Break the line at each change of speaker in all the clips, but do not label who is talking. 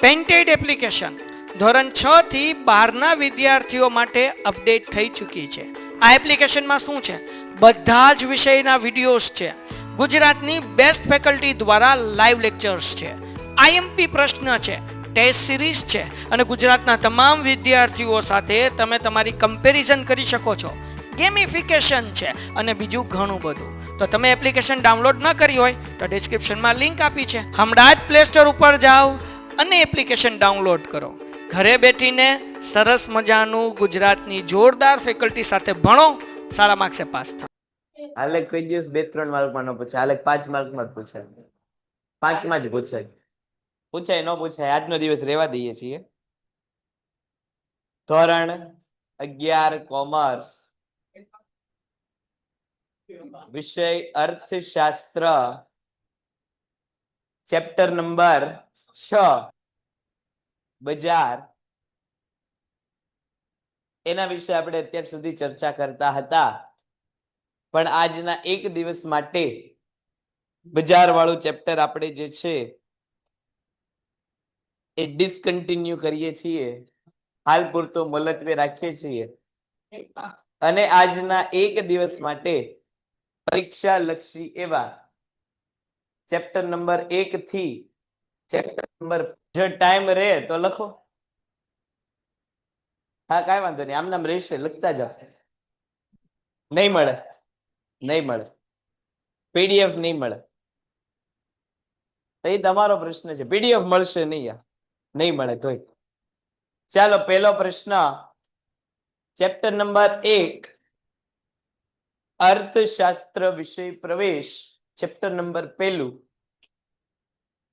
Painted application ધોરણ 6 થી 12ના વિદ્યાર્થીઓ માટે અપડેટ થઈ ચૂકી છે. આ એપ્લિકેશનમાં શું છે? બધા જ વિષયના વિડીયોઝ છે. ગુજરાતની બેસ્ટ ફેકલ્ટી દ્વારા લાઈવ લેક્ચર્સ છે. આઈએમપી પ્રશ્ન છે, ટેસ્ટ સિરીઝ છે અને ગુજરાતના તમામ વિદ્યાર્થીઓ સાથે તમે તમારી કમ્પેરિઝન કરી શકો છો. ગેમિફિકેશન છે અને બીજું ઘણું બધું. તો તમે એપ્લિકેશન ડાઉનલોડ ન કરી હોય તો ડિસ્ક્રિપ્શનમાં લિંક આપી છે. હમણાં જ પ્લે સ્ટોર ઉપર જાઓ અને એપ્લિકેશન ડાઉનલોડ કરો. ઘરે બેઠીને સરસ મજાનું ગુજરાતની જોરદાર ફેકલ્ટી સાથે ભણો, સારા માર્ક્સે પાસ થાઓ.
હાલે કોઈ દિવસ 2-3 માર્કમાં ન પૂછાય, હાલે 5 માર્કમાં જ પૂછાય, 5માં જ પૂછાય. પૂછાય ન પૂછાય, આજનો દિવસ રહેવા દઈએ છીએ. ધોરણ 11 કોમર્સ, વિષય અર્થશાસ્ત્ર, ચેપ્ટર નંબર 6 બજાર, એના વિશે આપણે અત્યાર સુધી ચર્ચા કરતા હતા. પણ આજના એક દિવસ માટે બજાર વાળું ચેપ્ટર આપણે જે છે એ ડિસકન્ટિન્યુ કરીએ છીએ, હાલ પૂરતો મુલતવી રાખીએ છીએ અને આજના એક દિવસ માટે પરીક્ષા લક્ષી એવા ચેપ્ટર નંબર 1 થી ચેપ્ટર નંબર, જો ટાઈમ રહે તો લખો. હા, કાંઈ વાંધો નહીં, આમ નામ રહેશે, લખતા જાઓ. નહીં મળે, નહીં મળે, પીડીએફ નહીં મળે તો એ તમારો પ્રશ્ન છે. પીડીએફ મળશે નહીં, નહીં મળે તોય. ચાલો, પહેલો પ્રશ્ન, ચેપ્ટર નંબર 1 અર્થશાસ્ત્ર વિષય પ્રવેશ, ચેપ્ટર નંબર 1,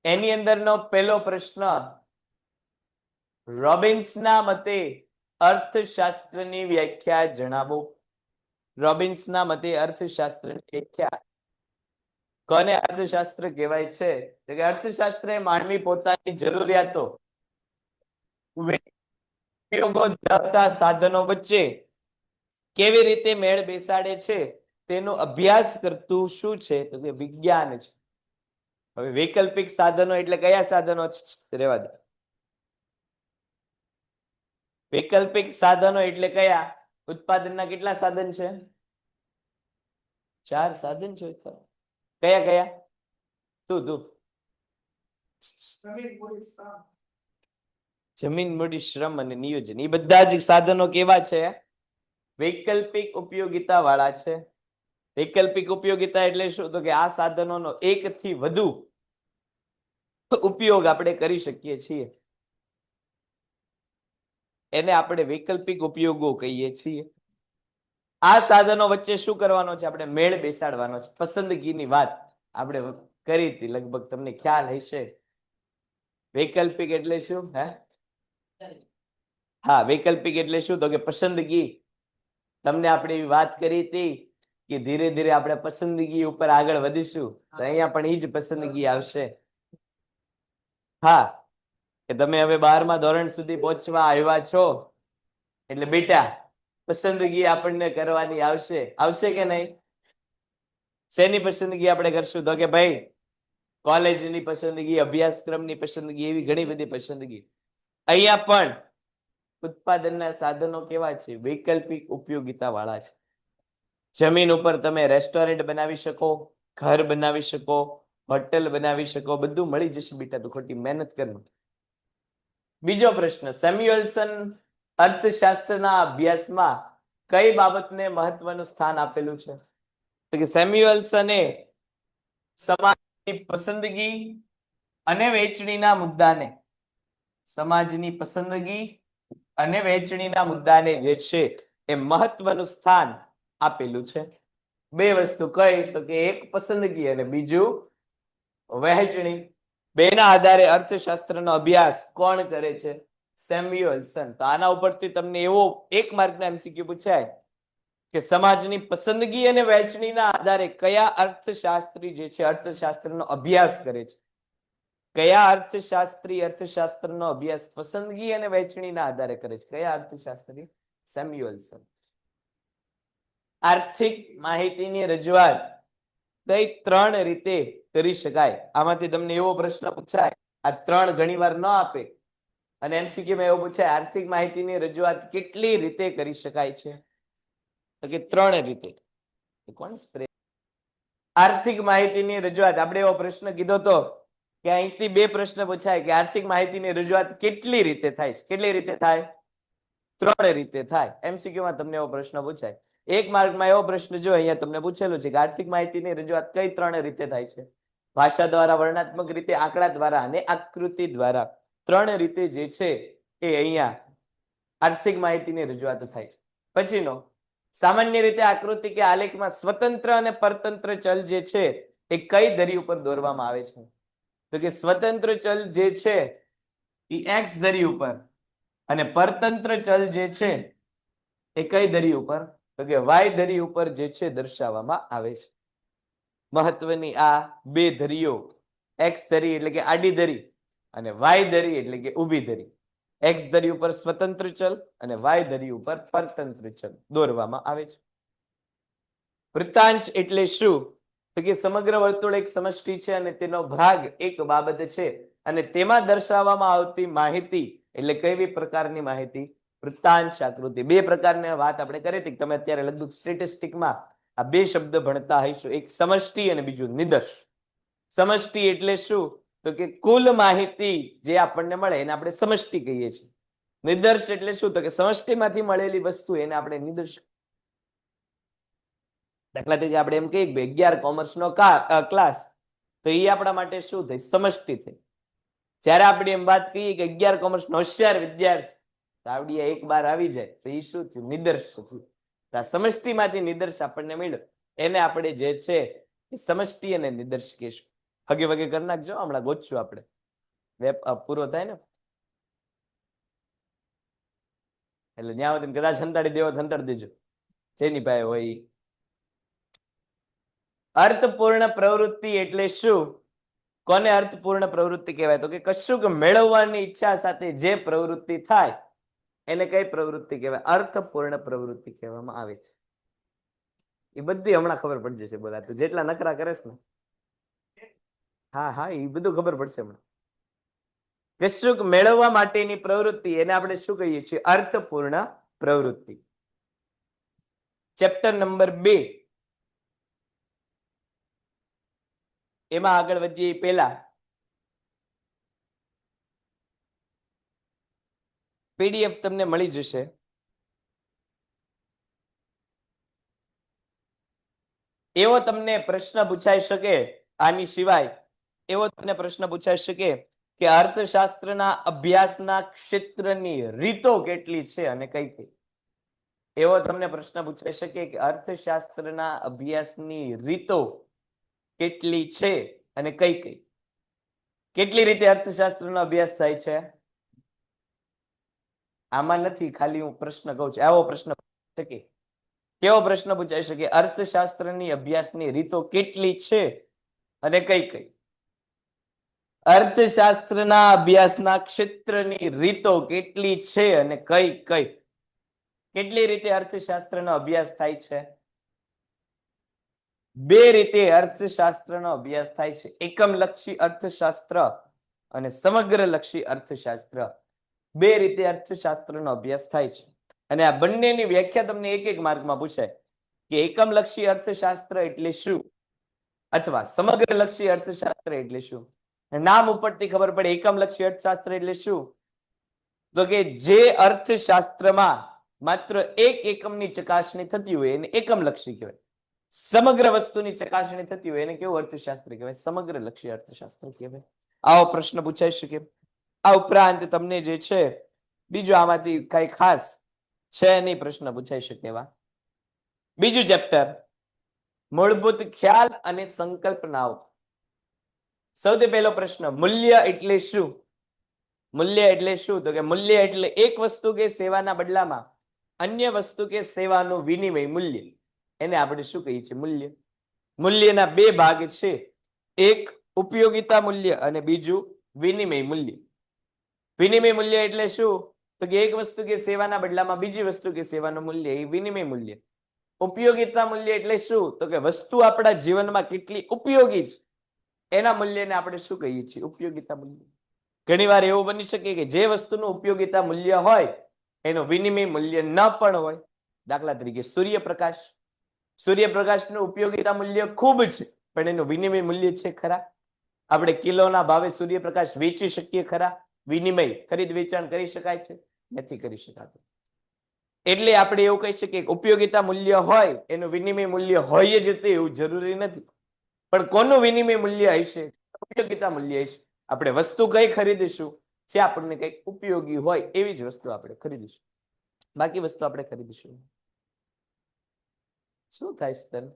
એની અંદરનો પહેલો પ્રશ્ન, રોબિન્સના મતે અર્થશાસ્ત્રની વ્યાખ્યા જણાવો. રોબિન્સના મતે અર્થશાસ્ત્રની વ્યાખ્યા. કોને અર્થશાસ્ત્ર કહેવાય છે? તો કે અર્થશાસ્ત્ર એ માનવી પોતાની જરૂરિયાતો, ઉપયોગો ધરાવતા સાધનો વચ્ચે કેવી રીતે મેળ બેસાડે છે તેનો અભ્યાસ કરતું શું છે? તો કે વિજ્ઞાન છે. હવે વૈકલ્પિક સાધનો એટલે કયા સાધનો? રહેવા દે. વૈકલ્પિક સાધનો એટલે કયા? ઉત્પાદનના કેટલા સાધન છે? 4 સાધન છે. કયા કયા? તું જમીન, મૂડી, શ્રમ અને નિયોજન. એ બધા જ સાધનો કેવા છે? વૈકલ્પિક ઉપયોગિતા વાળા છે. વૈકલ્પિક ઉપયોગિતા એટલે શું? તો કે આ સાધનોનો એક થી વધુ ઉપયોગ આપણે કરી શકીએ છીએ, એને આપણે વૈકલ્પિક ઉપયોગો કહીએ છીએ. આ સાધનો વચ્ચે શું કરવાનો છે? આપણે મેળ બેસાડવાનો છે. પસંદગીની વાત આપણે કરી હતી, લગભગ તમને ખ્યાલ હશે. વૈકલ્પિક એટલે શું? હા, વૈકલ્પિક એટલે શું? તો કે પસંદગી. તમને આપણે એવી વાત કરી હતી કે ધીરે ધીરે આપણે પસંદગી ઉપર આગળ વધીશું, તો અહીંયા પણ એ જ પસંદગી આવશે. હા, કે તમે હવે 12મા ધોરણ સુધી પહોંચવા આવ્યા છો એટલે બેટા પસંદગી આપણને કરવાની આવશે. આવશે કે નહીં? શેની પસંદગી આપણે કરશું? તો કે ભાઈ કોલેજની પસંદગી, અભ્યાસક્રમની પસંદગી, એવી ઘણી બધી પસંદગી. અહીંયા પણ ઉત્પાદનના સાધનો કેવા છે? વૈકલ્પિક ઉપયોગિતા વાળા છે. જમીન ઉપર તમે રેસ્ટોરન્ટ બનાવી શકો, ઘર બનાવી શકો, હોટેલ બનાવી શકો, બધું મળી જશે બેટા, તો ખોટી મહેનત કરવી. બીજો પ્રશ્ન, સેમ્યુએલ્સન અર્થશાસ્ત્રના અભ્યાસમાં કઈ બાબતને મહત્વનું સ્થાન આપેલું છે? તો કે સેમ્યુએલ્સને સમાજની પસંદગી અને વેચણીના મુદ્દાને, સમાજની પસંદગી અને વેચણીના મુદ્દાને જે છે એ મહત્વનું સ્થાન આપેલું છે. બે વસ્તુ કઈ? તો કે એક પસંદગી અને બીજું વહેંચણી. બેના આધારે અર્થશાસ્ત્રનો અભ્યાસ કોણ કરે છે? સેમ્યુએલ્સન. તો આના ઉપરથી તમને એવો 1 માર્કનો એમસીક્યુ પૂછાય કે સમાજની પસંદગી અને વહેંચણીના આધારે કયા અર્થશાસ્ત્રી જે છે અર્થશાસ્ત્રનો અભ્યાસ કરે છે? કયા અર્થશાસ્ત્રી અર્થશાસ્ત્રનો અભ્યાસ પસંદગી અને વહેંચણીના આધારે કરે છે? કયા અર્થશાસ્ત્રી? સેમ્યુએલ્સન. આર્થિક માહિતીની રજૂઆત કઈ 3 રીતે કરી શકાય? આમાંથી તમને એવો પ્રશ્ન પૂછાય આ 3 ઘણીવાર ન આપે અને MCQ માં એવું પૂછાય આર્થિક માહિતીની રજૂઆત કેટલી રીતે કરી શકાય છે? તો કે 3 રીતે. કોણ સ્પ્રે? આર્થિક માહિતીની રજૂઆત આપણે એવો પ્રશ્ન કીધો તો કે અહીંથી 2 પ્રશ્ન પૂછાય કે આર્થિક માહિતીની રજૂઆત કેટલી રીતે થાય છે? કેટલી રીતે થાય? 3 રીતે થાય. MCQ માં તમને એવો પ્રશ્ન પૂછાય. 1 માર્કમાં એવો પ્રશ્ન જો અહીંયા તમને પૂછેલું છે કે આર્થિક માહિતીની રજૂઆત કઈ 3 રીતે થાય છે? ભાષા દ્વારા, વર્ણનાત્મક રીતે, આંકડા દ્વારા અને આકૃતિ દ્વારા. 3 રીતે જે છે એ અહીંયા આર્થિક માહિતીની રજૂઆત થાય છે. પછીનો સામાન્ય રીતે આકૃતિ કે આલેખમાં સ્વતંત્ર અને પરતંત્ર ચલ જે છે એ કઈ ધરી ઉપર દોરવામાં આવે છે? તો કે સ્વતંત્ર ચલ જે છે એ x ધરી ઉપર અને પરતંત્ર ચલ જે છે એ કઈ ધરી ઉપર? તો કે y ધરી ઉપર જે છે દર્શાવવામાં આવે છે. મહત્વની આ 2 ધરીઓ, x ધરી એટલે કે આડી ધરી અને y ધરી એટલે કે ઊભી ધરી. x ધરી ઉપર સ્વતંત્ર ચલ અને y ધરી ઉપર પરતંત્ર ચલ દોરવામાં આવે છે. વૃત્તાંશ એટલે શું? તો કે સમગ્ર વર્તુળ એક સમષ્ટિ છે અને તેનો ભાગ એક બાબત છે અને તેમાં દર્શાવવામાં આવતી માહિતી એટલે કેવી પ્રકારની માહિતી? વૃત્તાંશ આકૃતિ. 2 પ્રકારની વાત આપણે કરી હતી. તમે અત્યારે લગભગ સ્ટેટિસ્ટિકમાં આ 2 શબ્દ ભણતા હશો. એક સમષ્ટિ અને બીજું નિદર્શ. સમષ્ટિ એટલે શું? તો કે કુલ માહિતી જે આપણને મળે એને આપણે સમષ્ટિ કહીએ છીએ. નિદર્શ એટલે શું? તો કે સમષ્ટિમાંથી મળેલી વસ્તુ એને આપણે નિદર્શ. દાખલા તરીકે આપણે એમ કહીએ કે 11 કોમર્સનો ક્લાસ, તો એ આપણા માટે શું થઈ? સમષ્ટિ થઈ. જ્યારે આપણે એમ વાત કહીએ કે 11 કોમર્સનો હોશિયાર વિદ્યાર્થી, તો આવડી 1 બાર આવી જાય, તો એ શું થયું? નિદર્શ થયું. આ સમષ્ટિમાંથી નિદર્શ આપણને મળ્યો, એને આપણે જે છે એ સમષ્ટિ અને નિદર્શ કહીશું. હગે વગે કરી નાખજો, હમણાં ગોતશું આપણે, વેબ પૂરો થાય ને એટલે ત્યાં સુધી કદાચ સંતાડી દેવો સંતાડી દેજો, જેની પાસે હોય ઈ. અર્થપૂર્ણ પ્રવૃત્તિ એટલે શું? કોને અર્થપૂર્ણ પ્રવૃત્તિ કહેવાય? તો કે કશુંક મેળવવાની ઈચ્છા સાથે જે પ્રવૃત્તિ થાય એને કઈ પ્રવૃત્તિ કહેવાય? અર્થપૂર્ણ પ્રવૃત્તિ કહેવામાં આવે છે. એ બધી હમણાં ખબર પડી જશે. બોલા તું જેટલા નખરા કરે છે ને, હા એ બધું ખબર પડશે હમણાં. કશુંક મેળવવા માટેની પ્રવૃત્તિ એને આપણે શું કહીએ છીએ? અર્થપૂર્ણ પ્રવૃત્તિ. ચેપ્ટર નંબર 2 એમાં આગળ વધીએ પહેલા PDF તમને મળી જશે. એવો તમને પ્રશ્ન પૂછાઈ શકે, આની સિવાય એવો તમને પ્રશ્ન પૂછાઈ શકે કે અર્થશાસ્ત્રના અભ્યાસના ક્ષેત્રની રીતો કેટલી છે અને કઈ કઈ? એવો તમને પ્રશ્ન પૂછાઈ શકે કે અર્થશાસ્ત્રના અભ્યાસની રીતો કેટલી છે અને કઈ કઈ? કેટલી રીતે અર્થશાસ્ત્રનો અભ્યાસ થાય છે? આમાં નથી, ખાલી હું પ્રશ્ન કહું છું. આવો પ્રશ્ન શકે. કેવો પ્રશ્ન પૂછાઈ શકે? અર્થશાસ્ત્રની અભ્યાસની રીતો કેટલી છે અને કઈ કઈ? અર્થશાસ્ત્રના અભ્યાસના ક્ષેત્રની રીતો કેટલી છે અને કઈ કઈ? કેટલી રીતે અર્થશાસ્ત્રનો અભ્યાસ થાય છે? 2 રીતે અર્થશાસ્ત્રનો અભ્યાસ થાય છે. એકમલક્ષી અર્થશાસ્ત્ર અને સમગ્રલક્ષી અર્થશાસ્ત્ર. 2 રીતે અર્થશાસ્ત્રનો અભ્યાસ થાય છે અને આ બંનેની વ્યાખ્યા તમને 1 માર્કમાં પૂછાય કે એકમલક્ષી અર્થશાસ્ત્ર એટલે શું અથવા સમગ્રલક્ષી અર્થશાસ્ત્ર એટલે શું. નામ ઉપરથી ખબર પડે એકમલક્ષી અર્થશાસ્ત્ર એટલે શું? તો કે જે અર્થશાસ્ત્રમાં માત્ર એક એકમની ચકાસણી થતી હોય એને એકમલક્ષી કહેવાય. સમગ્ર વસ્તુની ચકાસણી થતી હોય એને કેવું અર્થશાસ્ત્ર કહેવાય? સમગ્રલક્ષી અર્થશાસ્ત્ર કહેવાય. આવો પ્રશ્ન પૂછાઈ શકે. આ ઉપરાંત તમને જે છે બીજું આમાંથી કઈ ખાસ છે નહીં પ્રશ્ન પૂછાઈ શકે એવા. બીજું ચેપ્ટર મૂળભૂત ખ્યાલ અને સંકલ્પનાઓ. સૌથી પહેલો પ્રશ્ન, મૂલ્ય એટલે શું? મૂલ્ય એટલે શું? તો કે મૂલ્ય એટલે એક વસ્તુ કે સેવાના બદલામાં અન્ય વસ્તુ કે સેવાનું વિનિમય મૂલ્ય. એને આપણે શું કહીએ છીએ? મૂલ્ય. મૂલ્યના 2 ભાગ છે, એક ઉપયોગિતા મૂલ્ય અને બીજું વિનિમય મૂલ્ય. વિનિમય મૂલ્ય એટલે શું? તો કે એક વસ્તુ કે સેવાના બદલામાં બીજી વસ્તુ કે સેવાનું મૂલ્ય, એ વિનિમય મૂલ્ય. ઉપયોગિતા મૂલ્ય એટલે શું? તો કે વસ્તુ આપણા જીવનમાં કેટલી ઉપયોગી છે એના મૂલ્યને આપણે શું કહીએ છીએ? ઉપયોગિતા મૂલ્ય. ઘણીવાર એવું બની શકે કે જે વસ્તુનું ઉપયોગિતા મૂલ્ય હોય એનું વિનિમય મૂલ્ય ન પણ હોય. દાખલા તરીકે સૂર્યપ્રકાશનું ઉપયોગિતા મૂલ્ય ખૂબ છે, પણ એનું વિનિમય મૂલ્ય છે ખરા? આપણે કિલોના ભાવે સૂર્યપ્રકાશ વેચી શકીએ ખરા? વિનિમય ખરીદ વેચાણ કરી શકાય છે? નથી કરી શકાતું. એટલે આપણે એવું કહી શકીએ કે ઉપયોગિતા મૂલ્ય હોય એનું વિનિમય મૂલ્ય હોય જ તે એવું જરૂરી નથી. પણ કોનું વિનિમય મૂલ્ય હશે? ઉપયોગિતા મૂલ્ય હશે. આપણે વસ્તુ કઈ ખરીદીશું? જે આપણને કઈક ઉપયોગી હોય એવી જ વસ્તુ આપણે ખરીદીશું. બાકી વસ્તુ આપણે ખરીદીશું. શું થાય છે તને?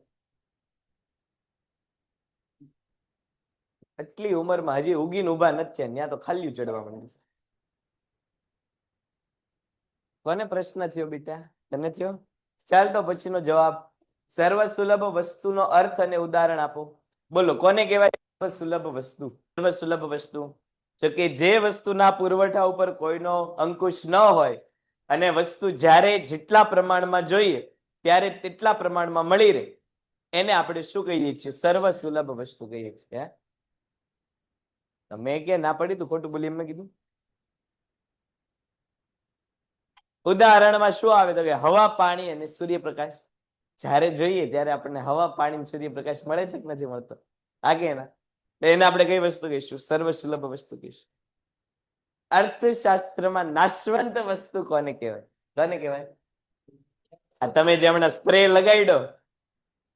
આટલી ઉંમરમાં હજી ઉગીને ઉભા નથી થયા, ત્યાં તો ખાલી ચડવા માંડ્યું છે. કોને પ્રશ્ન થયો બેટા? તને થયો? ચાલ તો પછીનો જવાબ. સર્વ સુલભ વસ્તુનો અર્થ અને ઉદાહરણ આપો. બોલો, કોને કહેવાય સર્વ સુલભ વસ્તુ? સર્વ સુલભ વસ્તુ તો કે જે વસ્તુના પુરવઠા ઉપર કોઈનો અંકુશ ન હોય અને વસ્તુ જ્યારે જેટલા પ્રમાણમાં જોઈએ ત્યારે તેટલા પ્રમાણમાં મળી રહે, એને આપણે શું કહીએ છીએ? સર્વ સુલભ વસ્તુ કહીએ છીએ. મેં કે ના પડી તું ખોટું બોલી એમ કીધું? ઉદાહરણમાં શું આવે તો કે હવા, પાણી અને સૂર્યપ્રકાશ. જ્યારે જોઈએ ત્યારે આપણને હવા, પાણી અને સૂર્યપ્રકાશ મળે છે કે નથી મળતો? આ કે ના? એને આપણે કઈ વસ્તુ કહીશું? સર્વ સુલભ વસ્તુ કહીશું. અર્થશાસ્ત્રમાં નાશવંત વસ્તુ કોને કહેવાય? કોને કહેવાય? આ તમે જે હમણાં સ્પ્રે લગાડ્યો,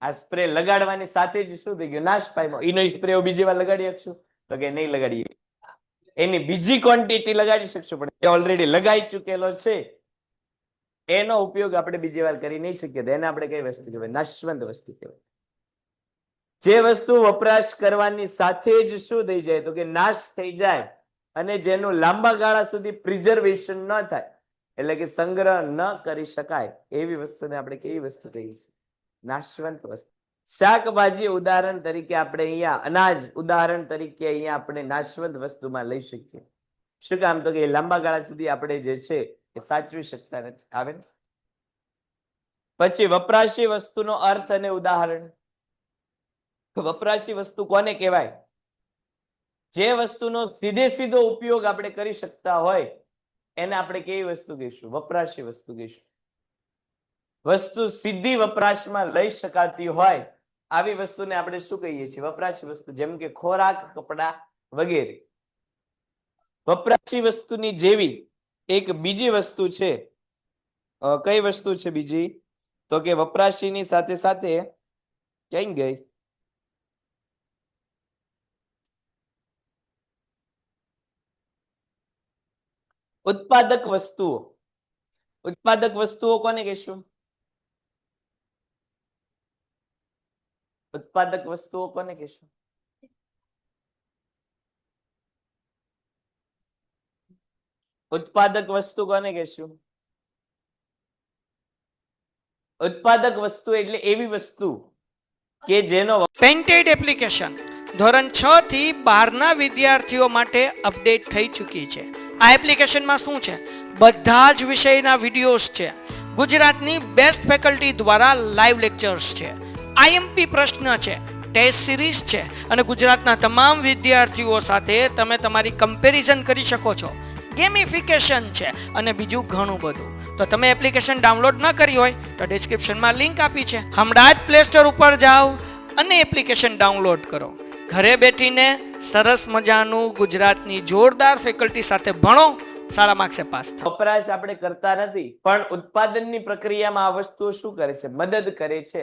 આ સ્પ્રે લગાડવાની સાથે જ શું થઈ ગયું? નાશ પામ્યો. એનો સ્પ્રે બીજી વાર લગાડી શકશું તો કે નહીં લગાડીએ. એની બીજી ક્વોન્ટિટી લગાડી શકશું, પણ ઓલરેડી લગાઈ ચૂકેલો છે એનો ઉપયોગ આપણે બીજી વાર કરી નહીં શકીએ. એને આપણે કઈ વસ્તુ કહેવાય? નાશવંત વસ્તુ કહેવાય. જે વસ્તુ વપરાશ કરવાની સાથે જ શું થઈ જાય તો કે નાશ થઈ જાય અને જેનું લાંબા ગાળા સુધી પ્રિઝર્વેશન ન થાય, એટલે કે સંગ્રહ ન કરી શકાય, એવી વસ્તુને આપણે કેવી વસ્તુ કહીએ છીએ? નાશવંત વસ્તુ. શાકભાજી ઉદાહરણ તરીકે આપણે અહીંયા, અનાજ ઉદાહરણ તરીકે અહીંયા આપણે નાશવંત વસ્તુમાં લઈ શકીએ. શું કામ તો કે લાંબા ગાળા સુધી આપણે જે છે એ સાચવી શકતા નથી. આવે ને? પછી વપરાશી વસ્તુનો અર્થ અને ઉદાહરણ. વપરાશી વસ્તુ કોને કહેવાય? જે વસ્તુનો સીધે સીધો ઉપયોગ આપણે કરી શકતા હોય એને આપણે કેવી વસ્તુ કહીશું? વપરાશી વસ્તુ કહીશું. વસ્તુ સીધી વપરાશમાં લઈ શકાતી હોય આવી વસ્તુને આપણે શું કહીએ છીએ? વપરાશી વસ્તુ. જેમ કે ખોરાક, કપડા વગેરે. વપરાશી વસ્તુની જેવી એક બીજી વસ્તુ છે. કઈ વસ્તુ છે બીજી? તો કે વપરાશીની સાથે સાથે ક્યાં ગઈ? ઉત્પાદક વસ્તુઓ. ઉત્પાદક વસ્તુઓ કોને કહીશું? ઉત્પાદક વસ્તુઓ કોને કહીશું? ઉત્પાદક વસ્તુ કોને કહીશું? ઉત્પાદક વસ્તુ એટલે એવી વસ્તુ કે જેનો
પેન્ટેડ એપ્લિકેશન ધોરણ 6 થી 12ના વિદ્યાર્થીઓ માટે અપડેટ થઈ ચૂકી છે. આ એપ્લિકેશનમાં શું છે? બધા જ વિષયના વિડીયોઝ છે. ગુજરાતની બેસ્ટ ફેકલ્ટી દ્વારા લાઈવ લેક્ચર્સ છે. આઈએમપી પ્રશ્ન છે, ટેસ્ટ સિરીઝ છે અને ગુજરાતના તમામ વિદ્યાર્થીઓ સાથે તમે તમારી કમ્પેરિઝન કરી શકો છો. ગેમિફિકેશન છે અને બીજું ઘણું બધું. તો તમે એપ્લિકેશન ડાઉનલોડ ન કરી હોય તો ડિસ્ક્રિપ્શનમાં લિંક આપી છે. હમણાં જ પ્લે સ્ટોર ઉપર જાઓ અને એપ્લિકેશન ડાઉનલોડ કરો. ઘરે બેઠીને સરસ મજાનું ગુજરાતની જોરદાર ફેકલ્ટી સાથે ભણો, સારા માર્ક્સે પાસ થાઓ.
વપરાશ આપણે કરતા નથી, પણ ઉત્પાદનની પ્રક્રિયામાં આ વસ્તુઓ શું કરે છે? મદદ કરે છે.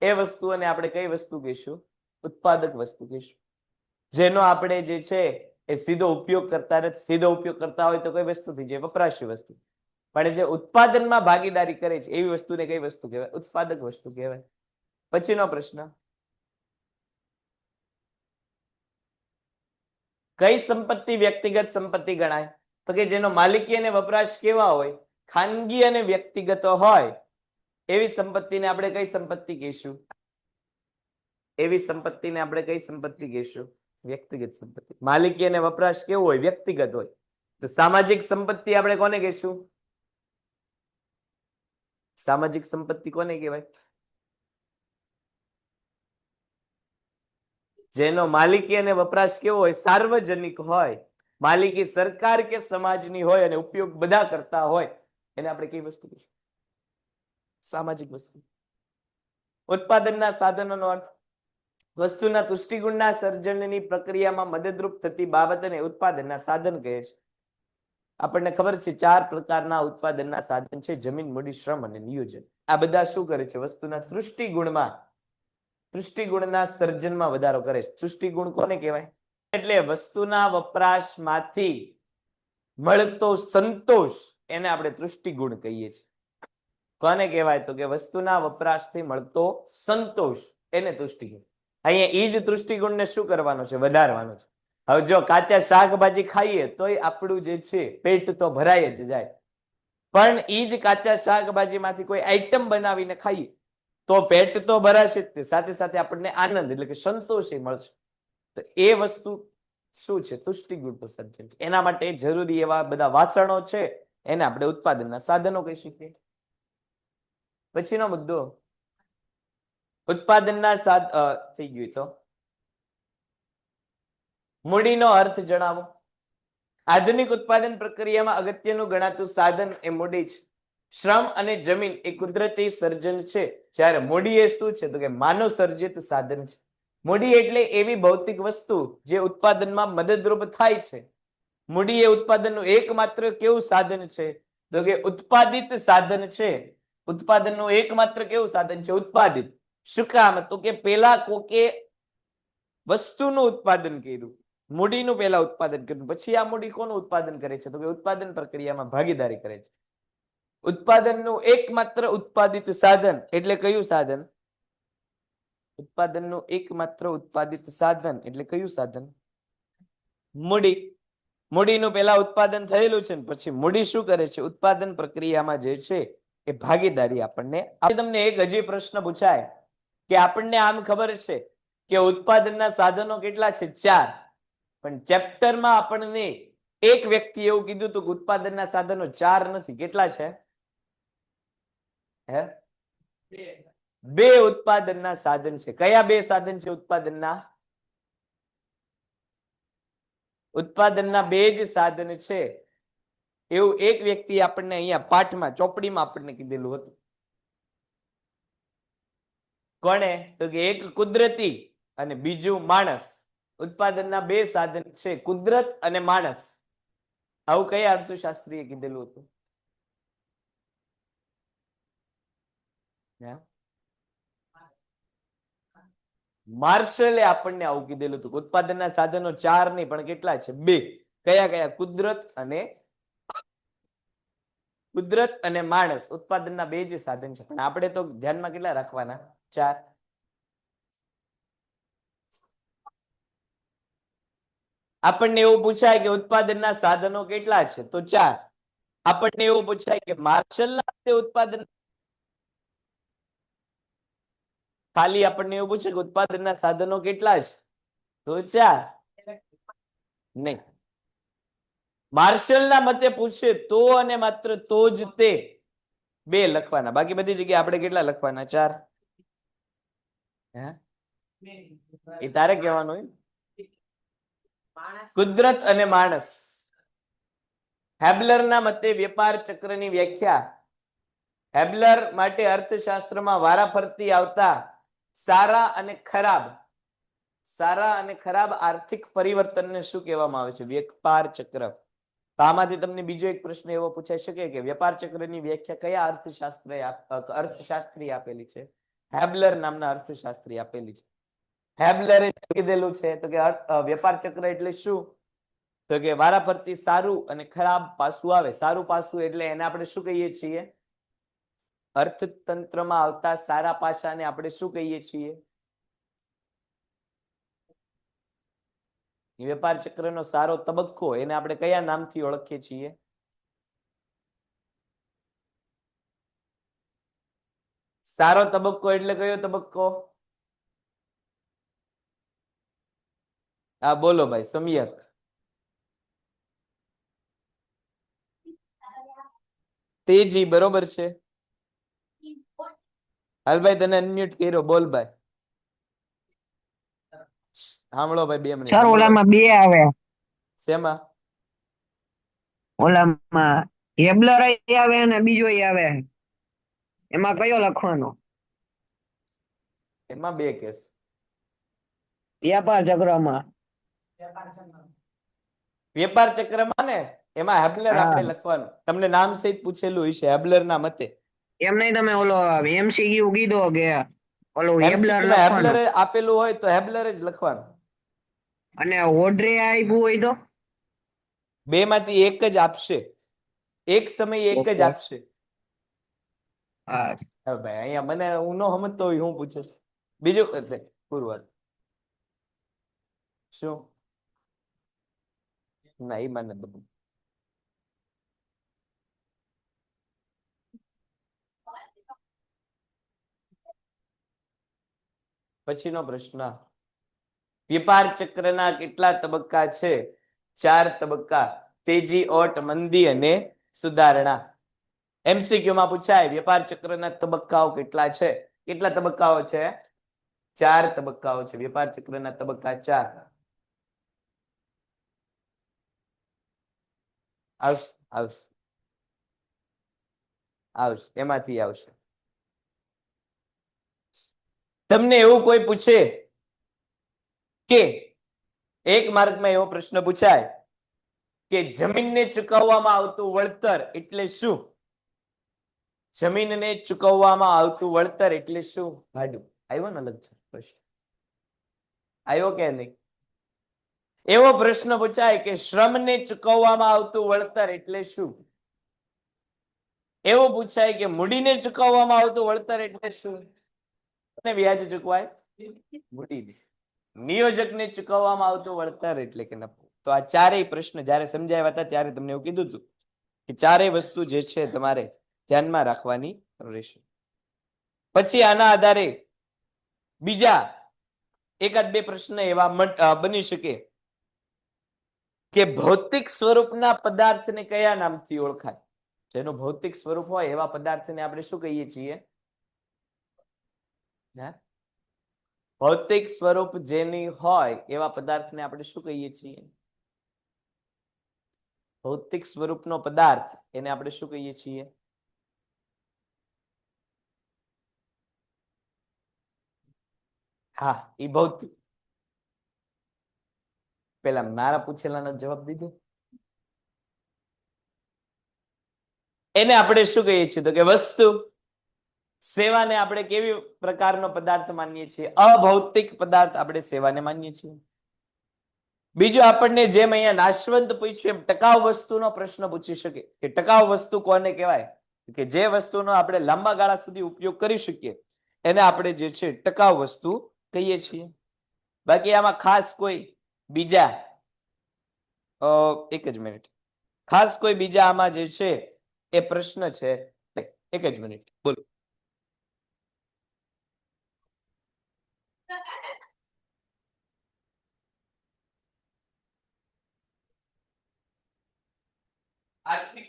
એ વસ્તુઓને આપણે કઈ વસ્તુ કહીશું? ઉત્પાદક વસ્તુ કહીશું. જેનો આપણે જે છે એ સીધો ઉપયોગ કરતા નથી. સીધો ઉપયોગ કરતા હોય તો કઈ વસ્તુ થઈ જાય? વપરાશી વસ્તુ. પણ જે ઉત્પાદનમાં ભાગીદારી કરે છે એવી વસ્તુને કઈ વસ્તુ કહેવાય? ઉત્પાદક વસ્તુ કહેવાય. પછીનો પ્રશ્ન, કઈ સંપત્તિ વ્યક્તિગત સંપત્તિ ગણાય? તો કે જેનો માલિકી અને વપરાશ કેવા હોય? ખાનગી અને વ્યક્તિગત હોય એવી સંપત્તિને આપણે કઈ સંપત્તિ કહીશું? એવી સંપત્તિને આપણે કઈ સંપત્તિ કહીશું? વ્યક્તિગત સંપત્તિ. માલિકી અને વપરાશ કેવો હોય? વ્યક્તિગત હોય. તો સામાજિક સંપત્તિ આપણે કોને કહીશું? સામાજિક સંપત્તિ કોને કહેવાય? જેનો માલિકી અને વપરાશ કેવો હોય? સાર્વજનિક હોય માલિકી સરકાર કે સમાજની હોય અને ઉપયોગ બધા કરતા હોય એને આપણે કઈ વસ્તુ કહીશું? સામાજિક વસ્તુ. ઉત્પાદનના સાધનોનો અર્થ વસ્તુના તુષ્ટિગુણના સર્જનની પ્રક્રિયામાં મદદરૂપ થતી બાબતને ઉત્પાદનના સાધન કહે છે. આપણને ખબર છે 4 પ્રકારના ઉત્પાદનના સાધન છે: જમીન, મૂડી, શ્રમ અને નિયોજન. આ બધા શું કરે છે? વસ્તુના તૃષ્ટિગુણના સર્જનમાં વધારો કરે છે. તૃષ્ટિગુણ કોને કહેવાય? એટલે વસ્તુના વપરાશમાંથી મળતો સંતોષ એને આપણે તૃષ્ટિગુણ કહીએ છીએ. કોને કહેવાય? તો કે વસ્તુના વપરાશથી મળતો સંતોષ એને તૃષ્ટિગુણ. અહીંયા ઈ જ તૃષ્ટિગુણને શું કરવાનો છે? વધારવાનો છે. હવે જો કાચા શાકભાજી ખાઈએ તોય આપણું જે છે પેટ તો ભરાય જ જાય, પણ ઈ જ કાચા શાકભાજીમાંથી કોઈ આઈટમ બનાવીને ખાઈએ તો પેટ તો ભરાશે જ, સાથે સાથે આપણને આનંદ એટલે કે સંતોષ મળશે. તો એ વસ્તુ શું છે? તૃષ્ટિગુણનું સર્જન છે. એના માટે જરૂરી એવા બધા વાસણો છે એને આપણે ઉત્પાદનના સાધનો કહી શકીએ. પછીનો મુદ્દો ઉત્પાદનના થઈ ગયું. તો મૂડીનો અર્થ જણાવો. આધુનિક ઉત્પાદન પ્રક્રિયામાં અગત્યનું ગણાતું સાધન એ મૂડી છે. શ્રમ અને જમીન એ કુદરતી સર્જન છે, જ્યારે મૂડી એ શું છે? તો કે માનવ સર્જિત સાધન છે. મૂડી એટલે એવી ભૌતિક વસ્તુ જે ઉત્પાદનમાં મદદરૂપ થાય છે. મૂડી એ ઉત્પાદનનું એકમાત્ર કેવું સાધન છે? તો કે ઉત્પાદિત સાધન છે. ઉત્પાદનનું એકમાત્ર કેવું સાધન છે? ઉત્પાદિત. શું કામ? તો કે પેલા કોકે વસ્તુનું ઉત્પાદન કર્યું, મૂડીનું પહેલા ઉત્પાદન કર્યું, પછી આ મૂડી કોનું ઉત્પાદન કરે છે? તો કે ઉત્પાદન પ્રક્રિયામાં ભાગીદારી કરે છે. ઉત્પાદનનું એકમાત્ર ઉત્પાદિત સાધન એટલે કયું સાધન? ઉત્પાદનનું એકમાત્ર ઉત્પાદિત સાધન એટલે કયું સાધન? મૂડી. મૂડીનું પહેલા ઉત્પાદન થયેલું છે, પછી મૂડી શું કરે છે? ઉત્પાદન પ્રક્રિયામાં જે છે એ ભાગીદારી આપણને. તમને એક હજી પ્રશ્ન પૂછાય કે આપણને આમ ખબર છે કે ઉત્પાદનના સાધનો કેટલા છે? 4. પણ ચેપ્ટરમાં આપણને એક વ્યક્તિ એવું કીધું હતું કે ઉત્પાદનના સાધનો 4 નથી. કેટલા છે? 2 ઉત્પાદનના સાધન છે. કયા 2 સાધન છે ઉત્પાદનના? ઉત્પાદનના 2 જ સાધન છે એવું એક વ્યક્તિ આપણને અહીંયા પાઠમાં ચોપડીમાં આપણને કીધેલું હતું. કોણે? તો કે એક કુદરતી અને બીજું માણસ. ઉત્પાદનના 2 સાધન છે, કુદરત અને માણસ. આવું કયા અર્થશાસ્ત્રીએ કીધેલું હતું? માર્શલે આપણને આવું કીધેલું હતું. ઉત્પાદનના સાધનો 4 નહીં પણ કેટલા છે? 2. કયા કયા? કુદરત અને માણસ. ઉત્પાદનના 2 જ સાધન છે, પણ આપણે તો ધ્યાનમાં કેટલા રાખવાના? 4. આપણને એવું પૂછાય કે ઉત્પાદનના સાધનો કેટલા છે? તો 4. આપણને એવું પૂછાય કે માર્શલના ઉત્પાદન, ખાલી આપણને એવું પૂછે કે ઉત્પાદનના સાધનો કેટલા છે? તો 4. નહીં, માર્શલના મતે પૂછે તો અને માત્ર તો જ તે 2 લખવાના. બાકી બધી જગ્યાએ આપણે કેટલા લખવાના? 4. એ તારે કહેવાનું હોય. કુદરત અને માણસ. હેબલરના મતે વેપાર ચક્રની વ્યાખ્યા. હેબલર માટે અર્થશાસ્ત્રમાં વારાફરતી આવતા સારા અને ખરાબ આર્થિક પરિવર્તનને શું કહેવામાં આવે છે? વેપાર ચક્ર. તો આમાંથી તમને બીજો એક પ્રશ્ન એવો પૂછાઈ શકે કે વેપાર ચક્રની વ્યાખ્યા કયા અર્થશાસ્ત્રી આપેલી છે? હેબલર નામના અર્થશાસ્ત્રી આપેલી છે. હેબલરે કીધેલું છે તો કે વેપાર ચક્ર એટલે શું? તો કે વારાફરતી સારું અને ખરાબ પાસું આવે. સારું પાસું એટલે એને આપણે શું કહીએ છીએ? અર્થતંત્રમાં આવતા સારા પાસાને આપણે શું કહીએ છીએ? વેપાર ચક્રનો સારો તબક્કો એને આપણે કયા નામથી ઓળખીએ છીએ? સારો તબક્કો એટલે કયો તબક્કો? હા બોલો ભાઈ. સમ્યક. તેજી. બરોબર છે. હાલ ભાઈ તને અનમ્યુટ કર્યો. બોલ ભાઈ. સાંભળો ભાઈ 2 મિનિટ.
સર ઓલામાં 2 આવે.
શેમાં?
ઓલામાં હેબલર આવે અને બીજો આવે, એમાં કયો લખવાનો?
એમાં બે કેસ.
વ્યાપાર ચક્રમાં.
વેપાર ચક્રમાં ને એમાં હેબલર
હા
આપણે લખવાનું. તમને નામ સહિત પૂછેલું હશે હેબલર ના મતે.
એમ નહીં, તમે ઓલો એમસીક્યુ કીધો કે ઓલું હેબલર
એમસીક્યુ માં હેબલર
લખવાનું,
આપેલું હોય તો હેબલર જ લખવાનું.
અને ઓડ્રે આપ્યું હોય તો?
બે માંથી એક જ આપશે, એક સમય એક જ આપશે.
હા
હવે ભાઈ અહીંયા મને હું ન સમજતો હોય હું પૂછે બીજું એટલે પૂર્વજ શું ના એ મને બધું પછીનો પ્રશ્ન, વેપાર ચક્રના કેટલા તબક્કા છે? 4 તબક્કા. તેજી, ઓટ, મંદી અને સુધારણા. એમસીક્યુ માં પૂછાય વેપાર ચક્રના તબક્કાઓ કેટલા છે? કેટલા તબક્કાઓ છે? 4 તબક્કાઓ છે. વેપાર ચક્રના તબક્કા 4. આવશે આવશે આવશે, એમાંથી આવશે. તમને એવું કોઈ પૂછે કે એક માર્કમાં એવો પ્રશ્ન પૂછાય કે જમીનને ચૂકવવામાં આવતું વળતર એટલે શું? જમીનને ચૂકવવામાં આવતું વળતર એટલે શું? ભાડું. આવ્યો ને અલગ પ્રશ્ન? આવ્યો કે નહીં? એવો પ્રશ્ન પૂછાય કે શ્રમને ચૂકવવામાં આવતું વળતર એટલે શું? એવો પૂછાય કે મૂડીને ચૂકવવામાં આવતું વળતર એટલે શું? અને વ્યાજ ચૂકવાય મૂડીને. નિયોજકને ચૂકવવામાં આવતું વળતર એટલે કે નફો. તો આ ચારેય પ્રશ્ન જ્યારે સમજાવ્યા હતા ત્યારે તમને એવું કીધું હતું કે ચારેય વસ્તુ જે છે તમારે ધ્યાનમાં રાખવાની રહેશે. પછી આના આધારે બીજા એકાદ બે પ્રશ્ન એવા બની શકે કે ભૌતિક સ્વરૂપના પદાર્થને કયા નામથી ઓળખાય? જેનું ભૌતિક સ્વરૂપ હોય એવા પદાર્થને આપણે શું કહીએ છીએ? ભૌતિક સ્વરૂપ જેની હોય એવા પદાર્થને આપણે શું કહીએ છીએ? ભૌતિક સ્વરૂપનો પદાર્થ એને આપણે શું કહીએ છીએ? હા, એ ભૌતિક. પેલા મારા પૂછેલાનો જવાબ દીધો. એને આપણે શું કહીએ છીએ? તો કે વસ્તુ. સેવાને આપણે કેવી પ્રકારનો પદાર્થ માનીએ છીએ? અભૌતિક પદાર્થ આપણે સેવાને માનીએ છીએ. બીજું આપણને જેમ અહીંયા નાશવંત પૂછ્યું એમ ટકાઉ વસ્તુનો પ્રશ્ન પૂછી શકે કે ટકાઉ વસ્તુ કોને કહેવાય? કે જે વસ્તુનો આપણે લાંબા ગાળા સુધી ઉપયોગ કરી શકીએ એને આપણે જે છે ટકાઉ વસ્તુ કહીએ છીએ. બાકી આમાં ખાસ કોઈ બીજા એક જ મિનિટ, ખાસ કોઈ બીજા આમાં જે છે એ પ્રશ્ન છે? એક જ મિનિટ, બોલો. આર્થિક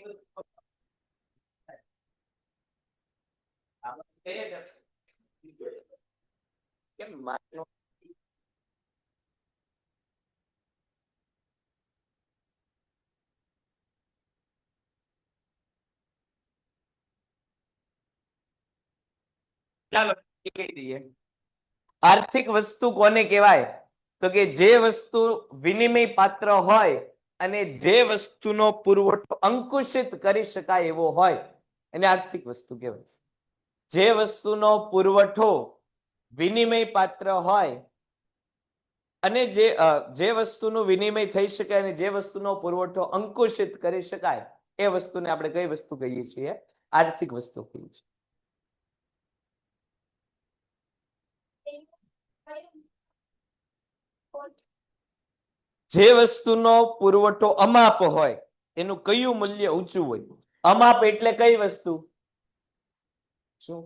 કેમ માનો ચાલો કહી દઈએ. આર્થિક વસ્તુ કોને કહેવાય? તો કે જે વસ્તુ વિનિમય પાત્ર હોય અને જે વસ્તુનો પુરવઠો અંકુશિત કરી શકાય એવો હોય એને આર્થિક વસ્તુ કહેવાય. જે વસ્તુનો પુરવઠો વિનિમય પાત્ર હોય અને જે વસ્તુનું વિનિમય થઈ શકે અને જે વસ્તુનો પુરવઠો અંકુશિત કરી શકાય એ વસ્તુને આપણે કઈ વસ્તુ કહીએ છીએ? આર્થિક વસ્તુ કહીએ છીએ. જે વસ્તુનો પુરવઠો અમાપ હોય એનું કયું મૂલ્ય ઊંચું હોય? અમાપ એટલે કઈ વસ્તુ? શું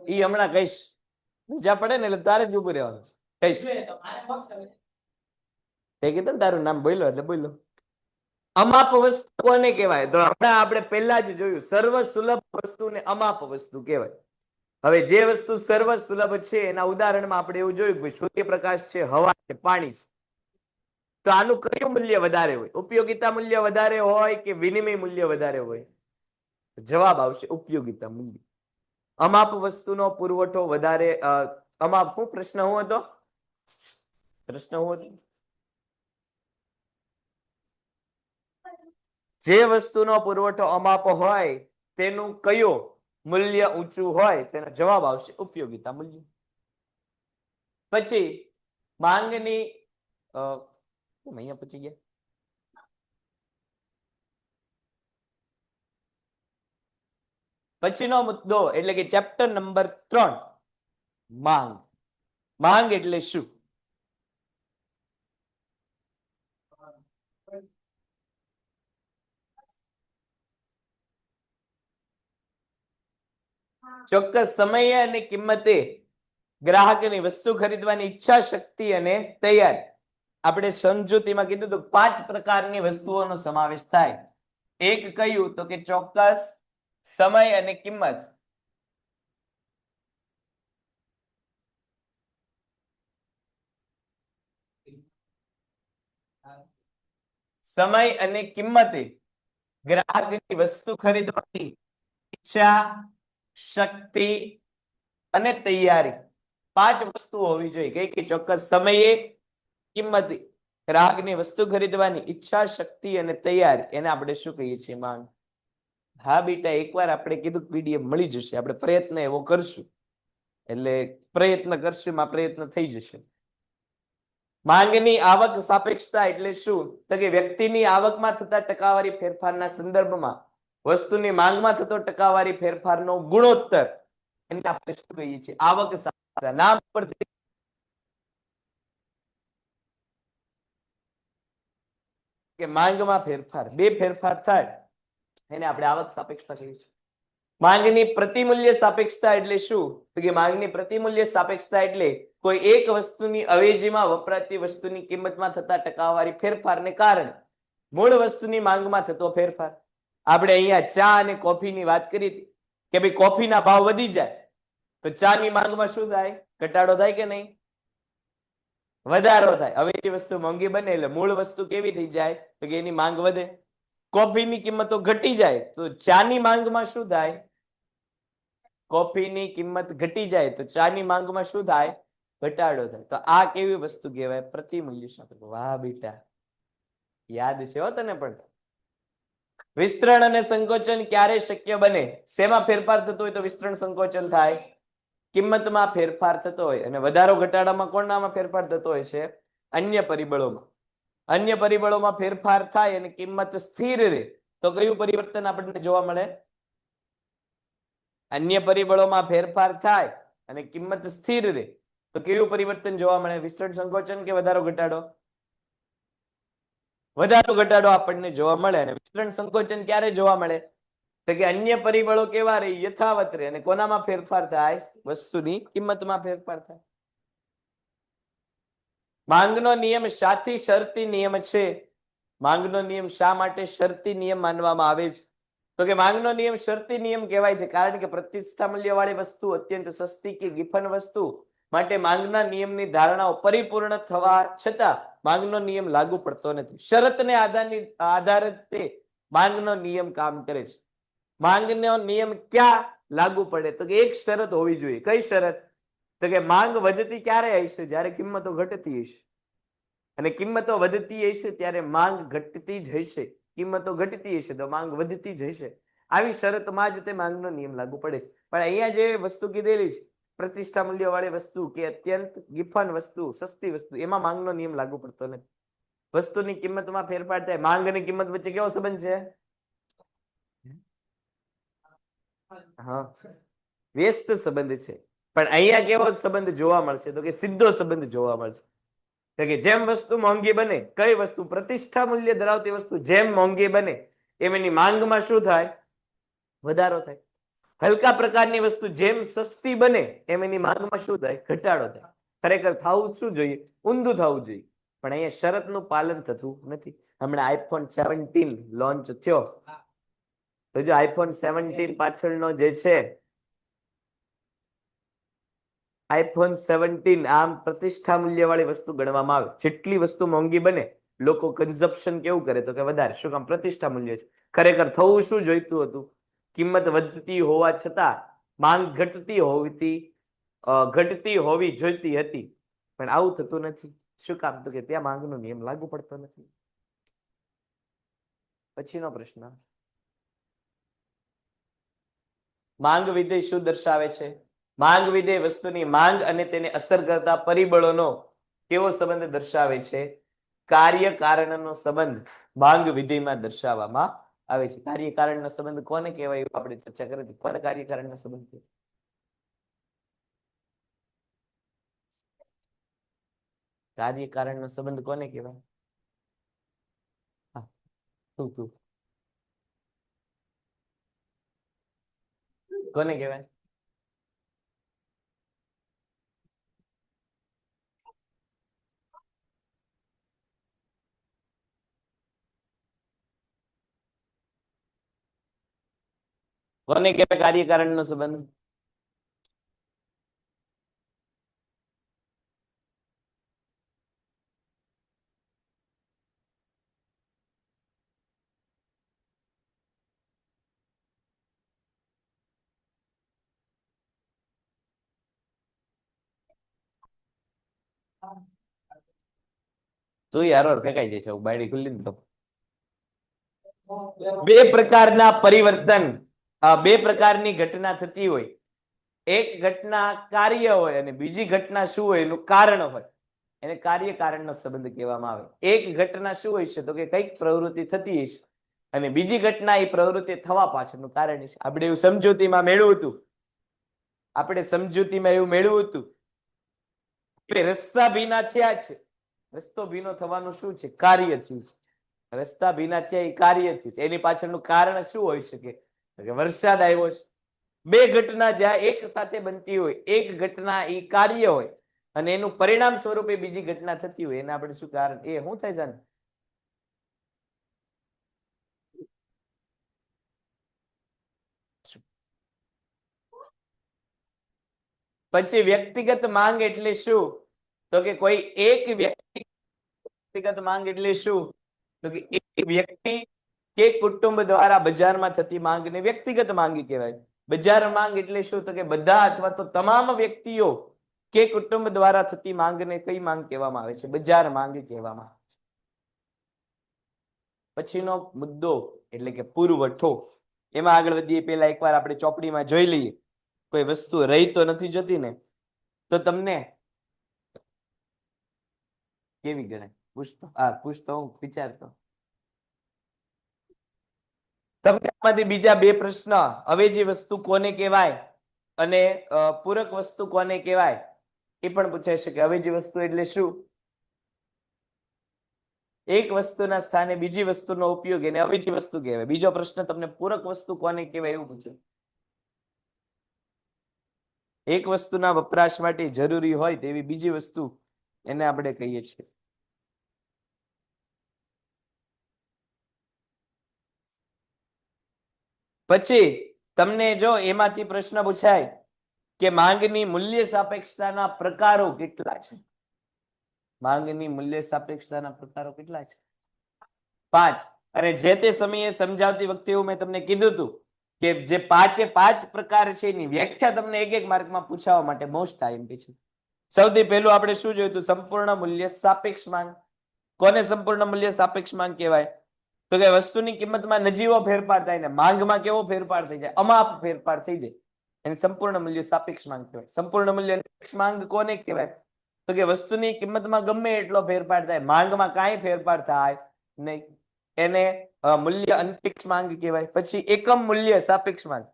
ઈ હમણાં કહીશ, બીજા પડે ને એટલે તારે જ ઉભું રહેવાનું. કહીશ તે કીધું ને તારું નામ બોલ્યો એટલે બોલ્યો. અમાપ વસ્તુ કોને કહેવાય? તો હમણાં આપણે પહેલા જ જોયું સર્વ સુલભ વસ્તુને અમાપ વસ્તુ કહેવાય. હવે જે વસ્તુ સર્વ સુલભ છે એના ઉદાહરણમાં આપણે એવું જોયું કે સૂર્યપ્રકાશ છે, હવા છે, પાણી છે. તો આનું કયું મૂલ્ય વધારે હોય? ઉપયોગિતા મૂલ્ય વધારે હોય કે વિનિમય મૂલ્ય વધારે હોય? જવાબ આવશે ઉપયોગિતા મૂલ્ય. અમાપ વસ્તુનો પુરવઠો વધારે અમાપ શું પ્રશ્ન હું હતો? પ્રશ્ન હું હતો? જે વસ્તુનો પુરવઠો અમાપ હોય તેનું કયું મૂલ્ય ઊંચું હોય તેનો જવાબ આવશે ઉપયોગિતા મૂલ્ય. પછી માંગની અહીંયા પછી ગયા પછીનો મુદ્દો એટલે કે ચેપ્ટર નંબર 3 માંગ. માંગ એટલે શું? ચોક્કસ સમયે અને કિંમતે ગ્રાહકની વસ્તુ ખરીદવાની ઈચ્છા શક્તિ અને તૈયારી. આપણે સમજૂતીમાં કીધું તો 5 પ્રકારની વસ્તુઓનો સમાવેશ થાય. એક કયું તો કે ચોક્કસ સમય અને કિંમત. સમય અને કિંમતે ગ્રાહકની વસ્તુ ખરીદવાની ઈચ્છા શક્તિ અને તૈયારી. 5 વસ્તુઓ હોવી જોઈએ. કઈ ચોક્કસ સમયે કિંમતે ગ્રાહકની વસ્તુ ખરીદવાની ઈચ્છા શક્તિ અને તૈયારી. એને આપણે શું કહીએ છીએ? માંગ. હા બેટા, એકવાર આપણે કીધું પીડીએફ મળી જશે. આપણે પ્રયત્ન એવો કરશું. એટલે પ્રયત્ન કરશું એમાં પ્રયત્ન થઈ જશે. માંગની આવક સાપેક્ષતા એટલે શું? તો કે વ્યક્તિની આવકમાં થતા ટકાવારી ફેરફારના સંદર્ભમાં વસ્તુની માંગમાં થતો ટકાવારી ફેરફારનો ગુણોત્તર. એને આપણે શું કહીએ છીએ? આવક સાપેક્ષતા. નામ પરથી કે માંગમાં ફેરફાર, બે ફેરફાર થાય એને આપણે આવક સાપેક્ષતા કહીએ છીએ. માંગની પ્રતિમૂલ્ય સાપેક્ષતા એટલે શું? તો કે માંગની પ્રતિમૂલ્ય સાપેક્ષતા એટલે કોઈ એક વસ્તુની અવેજીમાં વપરાતી વસ્તુની કિંમતમાં થતા ટકાવારી ફેરફારને કારણે મૂળ વસ્તુની માંગમાં થતો ફેરફાર. આપણે અહીંયા ચા અને કોફીની વાત કરી હતી કે ભાઈ કોફીના ભાવ વધી જાય તો ચાની માંગમાં શું થાય? ઘટાડો થાય કે નહીં? વધારો થાય. હવે એ વસ્તુ મોંઘી બને એટલે મૂળ વસ્તુ કેવી થઈ જાય? તો કે એની માંગ વધે. કોફીની કિંમતો ઘટી જાય તો ચાની માંગમાં શું થાય? કોફીની કિંમત ઘટી જાય તો ચાની માંગમાં શું થાય? ઘટાડો થાય. તો આ કેવી વસ્તુ કહેવાય? પ્રતિમૂલ્ય સાપેક્ષ. વાહ બેટા, યાદ છે હો તને પણ. વિસ્તરણ અને સંકોચન ક્યારે શક્ય બને? શેમાં ફેરફાર થતો હોય તો વિસ્તરણ સંકોચન થાય? કિંમતમાં ફેરફાર થતો હોય. અને વધારો ઘટાડામાં કોનામાં ફેરફાર થતો હોય છે? અન્ય પરિબળોમાં. અન્ય પરિબળોમાં ફેરફાર થાય અને કિંમત સ્થિર રહે તો કયું પરિવર્તન આપણને જોવા મળે? અન્ય પરિબળોમાં ફેરફાર થાય અને કિંમત સ્થિર રહે તો કેવું પરિવર્તન જોવા મળે? વિસ્તરણ સંકોચન કે વધારો ઘટાડો? વધારો ઘટાડો આપણને જોવા મળે. અને વિસ્તરણ સંકોચન ક્યારે જોવા મળે? તો કે અન્ય પરિબળો કેવા રહે? યથાવત રહે. અને કોનામાં ફેરફાર થાય? વસ્તુની કિંમતમાં ફેરફાર થાય. માંગનો નિયમ શાથી શરતી નિયમ છે? માંગનો નિયમ શા માટે શરતી નિયમ માનવામાં આવે છે? તો કે માંગનો નિયમ શરતી નિયમ કહેવાય છે કારણ કે પ્રતિષ્ઠા મૂલ્યવાળી વસ્તુ અત્યંત સસ્તી કે ગિફન વસ્તુ માટે માંગના નિયમની ધારણાઓ પરિપૂર્ણ થવા છતાં માંગનો નિયમ લાગુ પડતો નથી. શરતને આધારે તે માંગનો નિયમ કામ કરે છે. માંગનો નિયમ ક્યાં લાગુ પડે? તો કે એક શરત હોવી જોઈએ. કઈ શરત? તો કે માંગ વધતી ક્યારે હશે? જ્યારે કિંમતો ઘટતી હશે. અને કિંમતો વધતી હશે ત્યારે માંગ ઘટતી જ હશે. કિંમતો ઘટતી હશે તો માંગ વધતી જ હશે. આવી શરતમાં જ તે માંગનો નિયમ લાગુ પડે. પણ અહીંયા જે વસ્તુ કીધેલી છે પ્રતિષ્ઠા મૂલ્ય વાળી વસ્તુ કે અત્યંત ગિફન વસ્તુ, સસ્તી વસ્તુ, એમાં માંગનો નિયમ લાગુ પડતો નથી. વસ્તુની કિંમતમાં ફેરફાર થાય. માંગ અને કિંમત વચ્ચે કેવો સંબંધ છે? હા, વ્યસ્ત સંબંધ છે. પણ અહીંયા કેવો સંબંધ જોવા મળશે? તો કે સીધો સંબંધ જોવા મળશે. કે જેમ વસ્તુ મોંઘી બને, કઈ વસ્તુ? પ્રતિષ્ઠા મૂલ્ય ધરાવતી વસ્તુ જેમ મોંઘી બને એમ એની માંગમાં શું થાય? વધારો થાય. હલકા પ્રકારની વસ્તુ જેમ સસ્તી બને એમ એની માંગમાં શું થાય? ઘટાડો થાય. ખરેખર થવું શું જોઈએ? ઊંધું થવું જોઈએ. પણ અહીંયા શરતનું પાલન થતું નથી. હમણાં આઈફોન 17 લોન્ચ થયો તો જો આઈફોન 17 પાછળનો જે છે આઈફોન 17 આમ પ્રતિષ્ઠા મૂલ્ય વાળી વસ્તુ ગણવામાં આવે. જેટલી વસ્તુ મોંઘી બને લોકો કન્ઝપ્શન કેવું કરે તો કે વધારે. શું કામ? પ્રતિષ્ઠા મૂલ્ય છે. ખરેખર થવું શું જોઈતું હતું? કિંમત વધતી હોવા છતાં માંગ ઘટતી હોવી જોઈતી હતી, પણ આવું થતું નથી. શું કામ? તો કે ત્યાં માંગનો નિયમ લાગુ પડતો નથી. પછીનો પ્રશ્ન, માંગ વિધેય શું દર્શાવે છે? માંગ વિધેય વસ્તુની માંગ અને તેને અસર કરતા પરિબળોનો કેવો સંબંધ દર્શાવે છે? કાર્ય કારણનો સંબંધ માંગ વિધેયમાં દર્શાવવામાં આવે છે. કાર્ય કારણનો સંબંધ કોને કહેવાય એવું આપણે ચર્ચા કરી હતી. કોને કાર્ય કારણનો સંબંધ કહેવાય? કાર્ય કારણનો સંબંધ કોને કહેવાય? હા, તું કોને કહેવાય? કોને કહેવાય કાર્ય કારણનો સંબંધ? તું યાર ફેંકાઈ જાય છે બાયડી ખુલ્લી ને તો. બે પ્રકારના પરિવર્તન, બે પ્રકારની ઘટના થતી હોય. એક ઘટના કાર્ય હોય અને બીજી ઘટના શું હોય? એનું કારણ હોય. એને કાર્ય કારણનો સંબંધ કહેવામાં આવે. એક ઘટના શું હોય છે? તો કે કઈક પ્રવૃત્તિ થતી હશે અને બીજી ઘટના એ પ્રવૃત્તિ થવા પાછળનું કારણ છે. આપણે એવું સમજૂતીમાં મેળવ્યું હતું. એવું મેળવ્યું હતું કે રસ્તા ભીના થયા છે. રસ્તો ભીનો થવાનું શું છે? કાર્ય થયું છે. રસ્તા ભીના થયા એ કાર્ય થયું છે. એની પાછળનું કારણ શું હોઈ શકે? તો કે વરસાદ આવ્યો છે. બે ઘટના જ્યાં એક સાથે બનતી હોય, એક ઘટના એ કાર્ય હોય અને એનું પરિણામ સ્વરૂપે બીજી ઘટના થતી હોય, એને આપણે શું કારણ? એ શું થાય છે? પછી વ્યક્તિગત માંગ એટલે શું? તો કે કોઈ એક વ્યક્તિગત માંગ એટલે શું? તો કે એક વ્યક્તિ કે કુટુંબ દ્વારા બજારમાં થતી માંગને વ્યક્તિગત માંગ કહેવાય. બજાર માંગ એટલે શું? તો કે બધા અથવા તો તમામ વ્યક્તિઓ કે કુટુંબ દ્વારા થતી માંગને કઈ માંગ કહેવામાં આવે છે? બજાર માંગ કહેવામાં આવે છે. પછીનો મુદ્દો એટલે કે પુરવઠો. એમાં આગળ વધીએ પહેલા એકવાર આપણે ચોપડીમાં જોઈ લઈએ. કોઈ વસ્તુ રહી તો નથી જતી ને? તો તમને કેવી ગણાય? પૂછતો હું વિચારતો. તમને આમાંથી બીજા બે પ્રશ્ન, અવેજી વસ્તુ કોને કહેવાય અને પૂરક વસ્તુ કોને કહેવાય, એ પણ પૂછાઈ શકે. અવેજી વસ્તુ એટલે શું? એક વસ્તુના સ્થાને બીજી વસ્તુનો ઉપયોગ, એને અવેજી વસ્તુ કહેવાય. બીજો પ્રશ્ન તમને પૂરક વસ્તુ કોને કહેવાય એવું પૂછે. એક વસ્તુના વપરાશ માટે જરૂરી હોય તેવી બીજી વસ્તુ, એને આપણે કહીએ છીએ. પછી તમને જો એમાંથી પ્રશ્ન પૂછાય કે માંગની મૂલ્ય સાપેક્ષતાના પ્રકારો કેટલા છે? માંગની મૂલ્ય સાપેક્ષતાના પ્રકારો કેટલા છે? 5. અને જે તે સમયે સમજાવતી વખતે એવું મેં તમને કીધું હતું કે જે 5 પ્રકાર છે એની વ્યાખ્યા તમને એક એક માર્કમાં પૂછાવવા માટે મોસ્ટ આઈએમપી છે. સૌથી પહેલું આપણે શું જોયું હતું? સંપૂર્ણ મૂલ્ય સાપેક્ષ માંગ. કોને સંપૂર્ણ મૂલ્ય સાપેક્ષ માંગ કહેવાય? તો કે વસ્તુની કિંમતમાં નજીવો ફેરફાર થાય ને માંગમાં કેવો ફેરફાર થઈ જાય? અમાપ ફેરફાર થઈ જાય, એને સંપૂર્ણ મૂલ્ય સાપેક્ષ માંગ કહેવાય. સંપૂર્ણ મૂલ્ય નિરપેક્ષ માંગ કોને કહેવાય? તો કે વસ્તુની કિંમતમાં ગમે એટલો ફેરફાર થાય, માંગમાં કાંઈ ફેરફાર થાય નહીં, એને મૂલ્ય અનપેક્ષ માંગ કહેવાય. પછી એકમ મૂલ્ય સાપેક્ષ માંગ.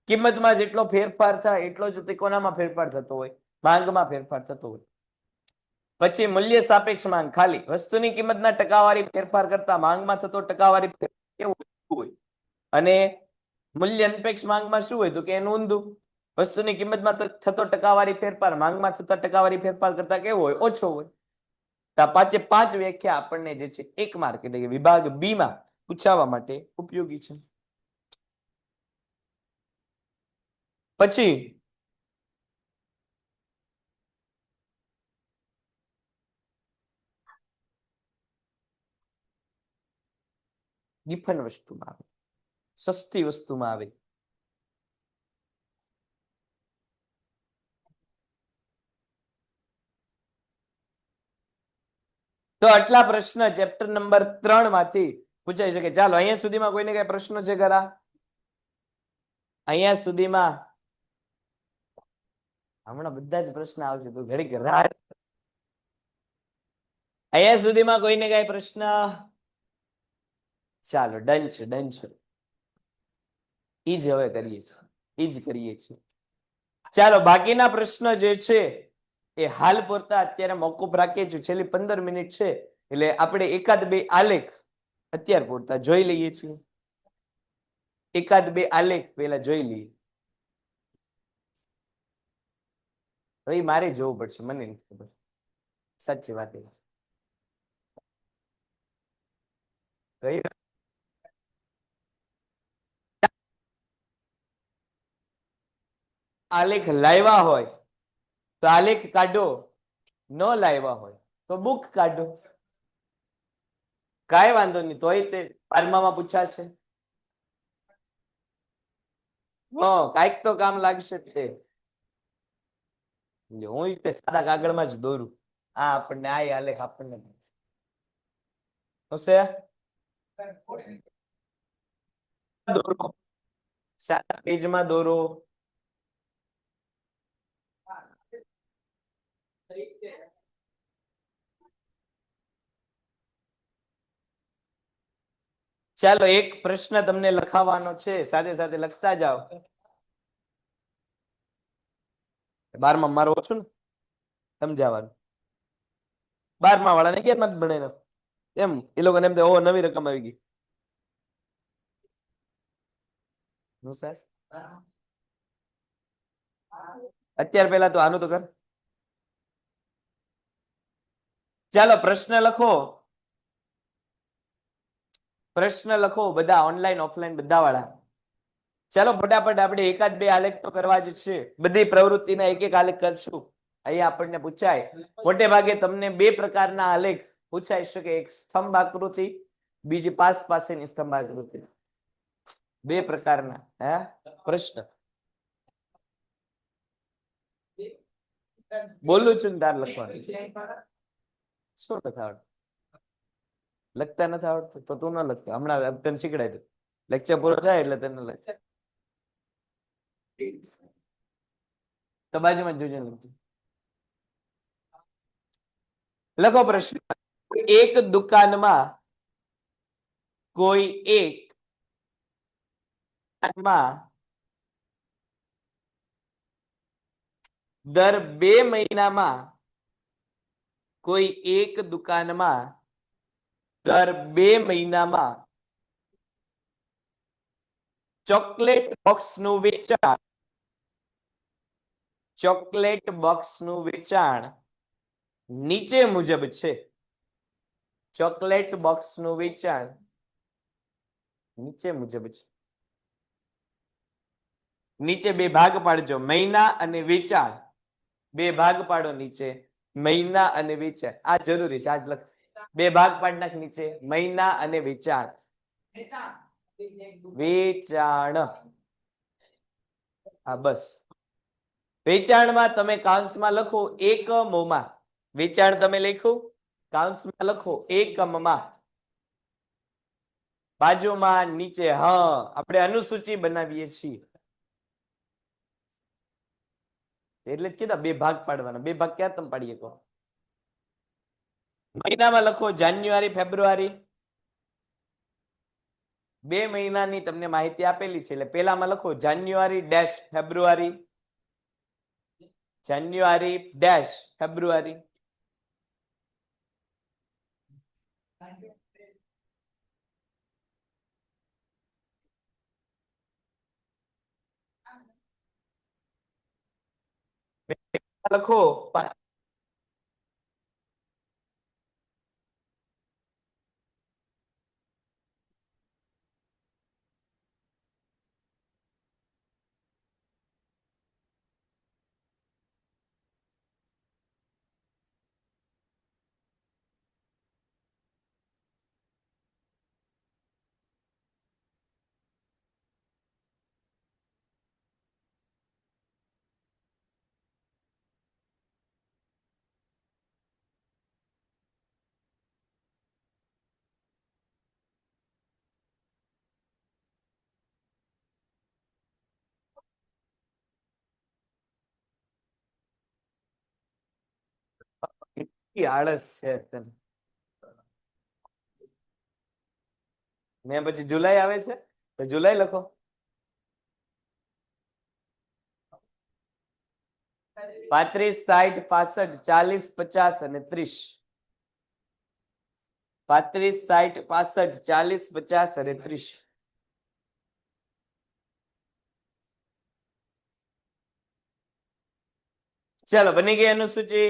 કિંમતમાં જેટલો ફેરફાર થાય એટલો જ તે કોનામાં ફેરફાર થતો હોય? માંગમાં ફેરફાર થતો હોય. પછી મૂલ્ય સાપેક્ષ માંગ ખાલી વસ્તુની કિંમતના ટકાવારી ફેરફાર કરતા માંગમાં થતો ટકાવારી કેવું હોય. અને મૂલ્ય અનપેક્ષ માંગમાં શું હોય? તો કે એનું ઊંધું. વસ્તુની કિંમતમાં થતો ટકાવારી ફેરફાર માંગમાં થતા ટકાવારી ફેરફાર કરતા કેવો હોય? ઓછો હોય. તો આ 5 વ્યાખ્યા આપણને જે છે 1 માર્ક એટલે કે વિભાગ બી માં પૂછાવવા માટે ઉપયોગી છે. પછી ગિફન વસ્તુમાં આવે, સસ્તી વસ્તુમાં આવે. તો આટલા પ્રશ્ન ચેપ્ટર નંબર 3 માંથી પૂછાઈ શકે. ચાલો અહીંયા સુધીમાં કોઈને કઈ પ્રશ્નો છે ખરા? અહીંયા સુધીમાં હમણાં બધા જ પ્રશ્ન આવશે તો ઘડીક રાહ. અહીંયા સુધીમાં કોઈને કઈ પ્રશ્ન? ચાલો ડન છે, ડન છે. ઈ જ હવે કરીએ છીએ, ઈ જ કરીએ છીએ. ચાલો બાકીના પ્રશ્ન જે છે એ હાલ પૂરતા અત્યારે મોકૂફ રાખીએ છીએ. છેલ્લી 15 મિનિટ છે એટલે આપણે એકાદ બે આલેખ અત્યાર પૂરતા જોઈ લઈએ છીએ. એકાદ બે આલેખ પેલા જોઈ લઈએ. ભાઈ મારે જોવું પડશે, મને નથી ખબર, સાચી વાત એ. આલેખ લાવ્યા હોય તો આલેખ કાઢો, ન લાવ્યા હોય તો બુક કાઢો. કાંઈ વાંધો નહીં, તોય તે 12માં પૂછાશે. કાંઈક તો કામ લાગશે જ તે. હું તે સાદા કાગળમાં જ દોરું. આ આપણને આ આલેખ આપણને શું છે? દોરો, સાદા પેજમાં દોરો. ચાલો એક પ્રશ્ન તમને લખાવવાનો છે, સાથે સાથે લખતા જાઓ. 12માં મારો ઓછું ને સમજાવવાનું. 12માં વાળાને કેમ નથી ભણાવ્યો એમ, એ લોકોને એમ થાય ઓ નવી રકમ આવી ગઈ. હું સર અત્યાર પહેલા તો આનું તો કર. ચાલો પ્રશ્ન લખો, પ્રશ્ન લખો બધા, ઓનલાઈન ઓફલાઈન બધા વાળા. ચાલો ફટાફટ આપણે એકાદ બે આલેખ તો કરવા જ છે. બધી પ્રવૃત્તિના એક એક આલેખ કરશું. અહીંયા આપણને પૂછાય મોટે ભાગે તમને બે પ્રકારના આલેખ પૂછાઈ શકે. એક સ્તંભ આકૃતિ, બીજી પાસેની સ્તંભ આકૃતિ. બે પ્રકારના પ્રશ્ન બોલું છું ને તાર લખવાનું. શું નથી આવડતું? લખતા નથી આવડતું તો તું ન લખતો. હમણાં તને શીખડાય તું, લેક્ચર પૂરો થાય એટલે તને લખ. તો બાજુમાં જોજો લખજો. લખો પ્રશ્ન. એક દુકાનમાં કોઈ એક દર 2 મહિનામાં કોઈ એક દુકાનમાં દર 2 મહિનામાં ચોકલેટ બોક્સનું વેચાણ, ચોકલેટ બોક્સનું વેચાણ નીચે મુજબ છે. ચોકલેટ બોક્સનું વેચાણ નીચે મુજબ છે. નીચે બે ભાગ પાડજો, મહિના અને વેચાણ. બે ભાગ પાડો નીચે, મહિના અને વેચાણ. આ જરૂરી છે, આજ લખ. બે ભાગ પાડી નાખ નીચે, મહિના અને વેચાણ. વેચાણ, હા બસ. વેચાણમાં તમે કાઉન્સમાં લખો એકમોમાં. વેચાણ તમે લખ્યું, કાઉન્સમાં લખો એકમમાં. બાજુમાં નીચે આપણે અનુસૂચિ બનાવીએ છીએ એટલે જ કીધા બે ભાગ પાડવાના. બે ભાગ ક્યાં તમે પાડી શકો? મહિનામાં લખો જાન્યુઆરી ફેબ્રુઆરી. 2 મહિનાની તમને માહિતી આપેલી છે એટલે પેલામાં લખો જાન્યુઆરી ડેશ ફેબ્રુઆરી, જાન્યુઆરી ડેશ ફેબ્રુઆરી. લખો આળસ છે તને. ને પછી જુલાઈ આવે છે તો જુલાઈ લખો. 35, 60, 65, 40, 50 અને 30. 35, 60, 65, 40, 50 અને 30. ચાલો બની ગઈ અનુસૂચિ.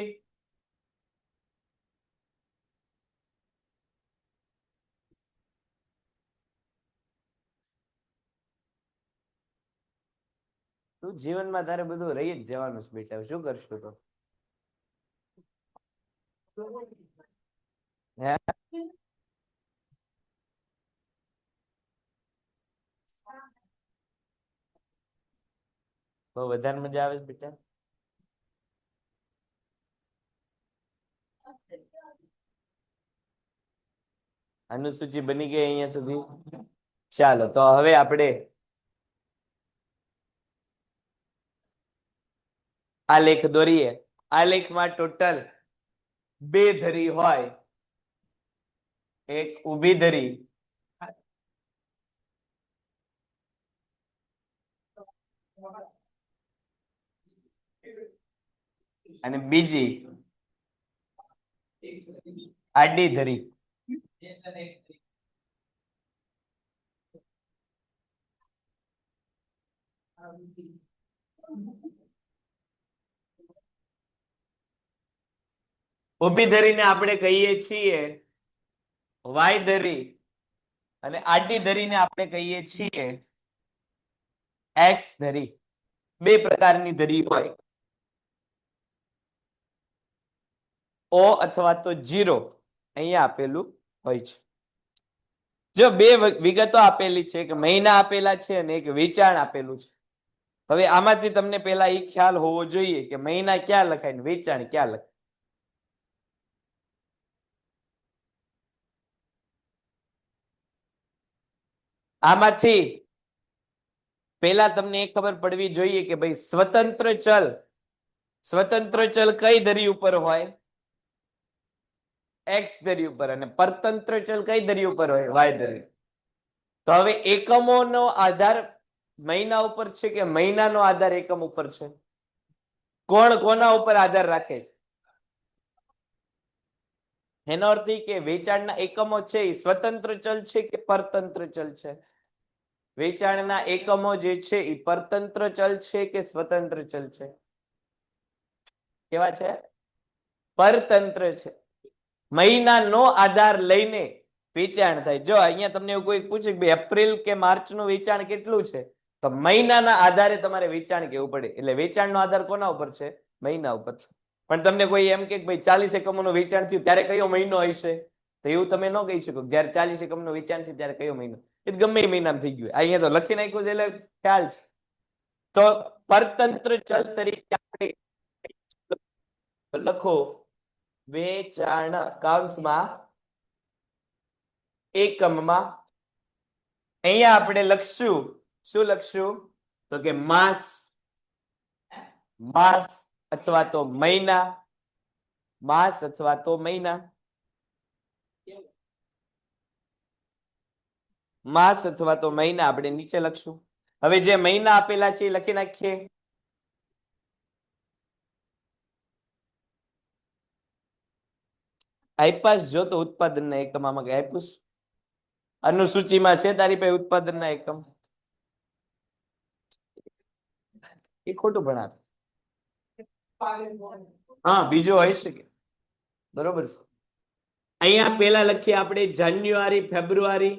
તું જીવનમાં તારે બધું રહી જ જવાનું છે બેટા, શું કરશું તો? હે? બહુ વધારે મજા આવે છે બેટા. અનુસૂચિ બની ગઈ અહીંયા સુધી. ચાલો તો હવે આપણે આ લેખ દોરીએ. આ લેખમાં ટોટલ 2 ધરી હોય, એક ઊભી ધરી અને બીજી આડી ધરી. ઊભી ધરીને આપણે કહીએ છીએ વાય ધરી અને આડી ધરીને આપણે કહીએ છીએ એક્સ ધરી. 2 પ્રકારની ધરી હોય, ઓ અથવા તો 0 અહીંયા આપેલું હોય છે. જો 2 વિગતો આપેલી છે, કે મહિના આપેલા છે અને એક વેચાણ આપેલું છે. હવે આમાંથી તમને પહેલા એ ખ્યાલ હોવો જોઈએ કે મહિના ક્યાં લખાય ને વેચાણ ક્યાં લખાય. આમાંથી પહેલા તમને એ ખબર પડવી જોઈએ કે ભાઈ સ્વતંત્ર ચલ કઈ ધરી ઉપર હોય? એક્સ ધરી ઉપર. અને પરતંત્ર ચલ કઈ ધરી ઉપર હોય? વાય ધરી. તો હવે એકમોનો આધાર મહિના ઉપર છે કે મહિનાનો આધાર એકમ ઉપર છે? કોણ કોના ઉપર આધાર રાખે છે? એનો અર્થ એ કે વેચાણના એકમો છે એ સ્વતંત્ર ચલ છે કે પરતંત્ર ચલ છે? વેચાણના એકમો જે છે એ પરતંત્ર ચલ છે કે સ્વતંત્ર ચલ છે? કેવા છે? પરતંત્ર છે. મહિનાનો આધાર લઈને વેચાણ થાય. જો અહીંયા તમને એવું કોઈ પૂછે કે એપ્રિલ કે માર્ચ નું વેચાણ કેટલું છે, તો મહિનાના આધારે તમારે વેચાણ કેવું પડે. એટલે વેચાણનો આધાર કોના ઉપર છે? મહિના ઉપર છે. પણ તમને કોઈ એમ કે ભાઈ 40 એકમોનું વેચાણ થયું ત્યારે કયો મહિનો હશે, તો એવું તમે ન કહી શકો. જયારે 40 એકમનું વેચાણ થયું ત્યારે કયો મહિનો? એ ગમે એ મહિનામાં થઈ ગયું. અહીંયા તો લખી નાખ્યું છે એટલે ખ્યાલ છે. તો પરતંત્ર ચલ તરીકે આપણે લખો વેચાણ કૌંસમાં એકમમાં. અહીંયા આપણે લખશું, શું લખશું? તો કે માસ અથવા તો મહિના. માસ અથવા તો મહિના. માસ અથવા તો મહિના આપણે નીચે લખશું. હવે જે મહિના આપેલા છે એ લખી નાખીએ. આઈપાસ જો તો ઉત્પાદનના એકમમાં કે આપ્યું અનુસૂચિમાં છે તારી પાસે ઉત્પાદનના એકમ? એ ખોટું ભણાવે. હા બીજો હોય શકે, બરોબર છે. અહીંયા પેલા લખીએ આપણે જાન્યુઆરી, ફેબ્રુઆરી,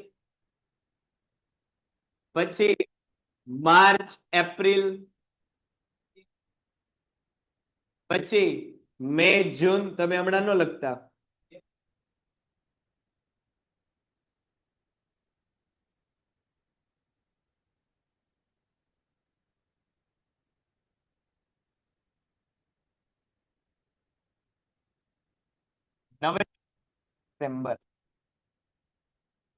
પછી માર્ચ, એપ્રિલ, પછી મે, જૂન. તમે હમણાં ન લખતા. નવેમ્બર.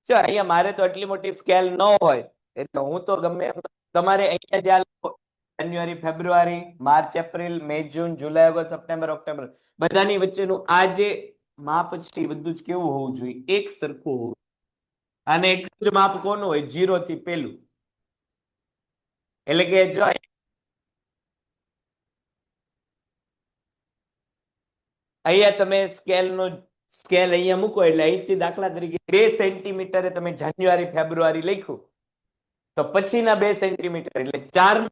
અહીંયા મારે તો આટલી મોટી સ્કેલ ન હોય એટલે હું તો ગમે તમારે અહીંયા જ્યાં જાન્યુઆરી, ફેબ્રુઆરી, માર્ચ, એપ્રિલ, મે, જૂન, જુલાઈ, ઓગસ્ટ, સપ્ટેમ્બર, ઓક્ટોબર બધાની વચ્ચેનું આ જે માપ છે એ બધું જ કેવું હોવું જોઈએ? એક સરખું હોવું. અને એટલું જ માપ કોનું હોય? 0 થી પેલું. એટલે કે જો અહીંયા તમે સ્કેલ અહીંયા મૂકો એટલે અહીંથી દાખલા તરીકે 2 સેન્ટીમીટરે તમે જાન્યુઆરી, ફેબ્રુઆરી લખ્યું તો પછીના 2 સેન્ટીમીટર એટલે 4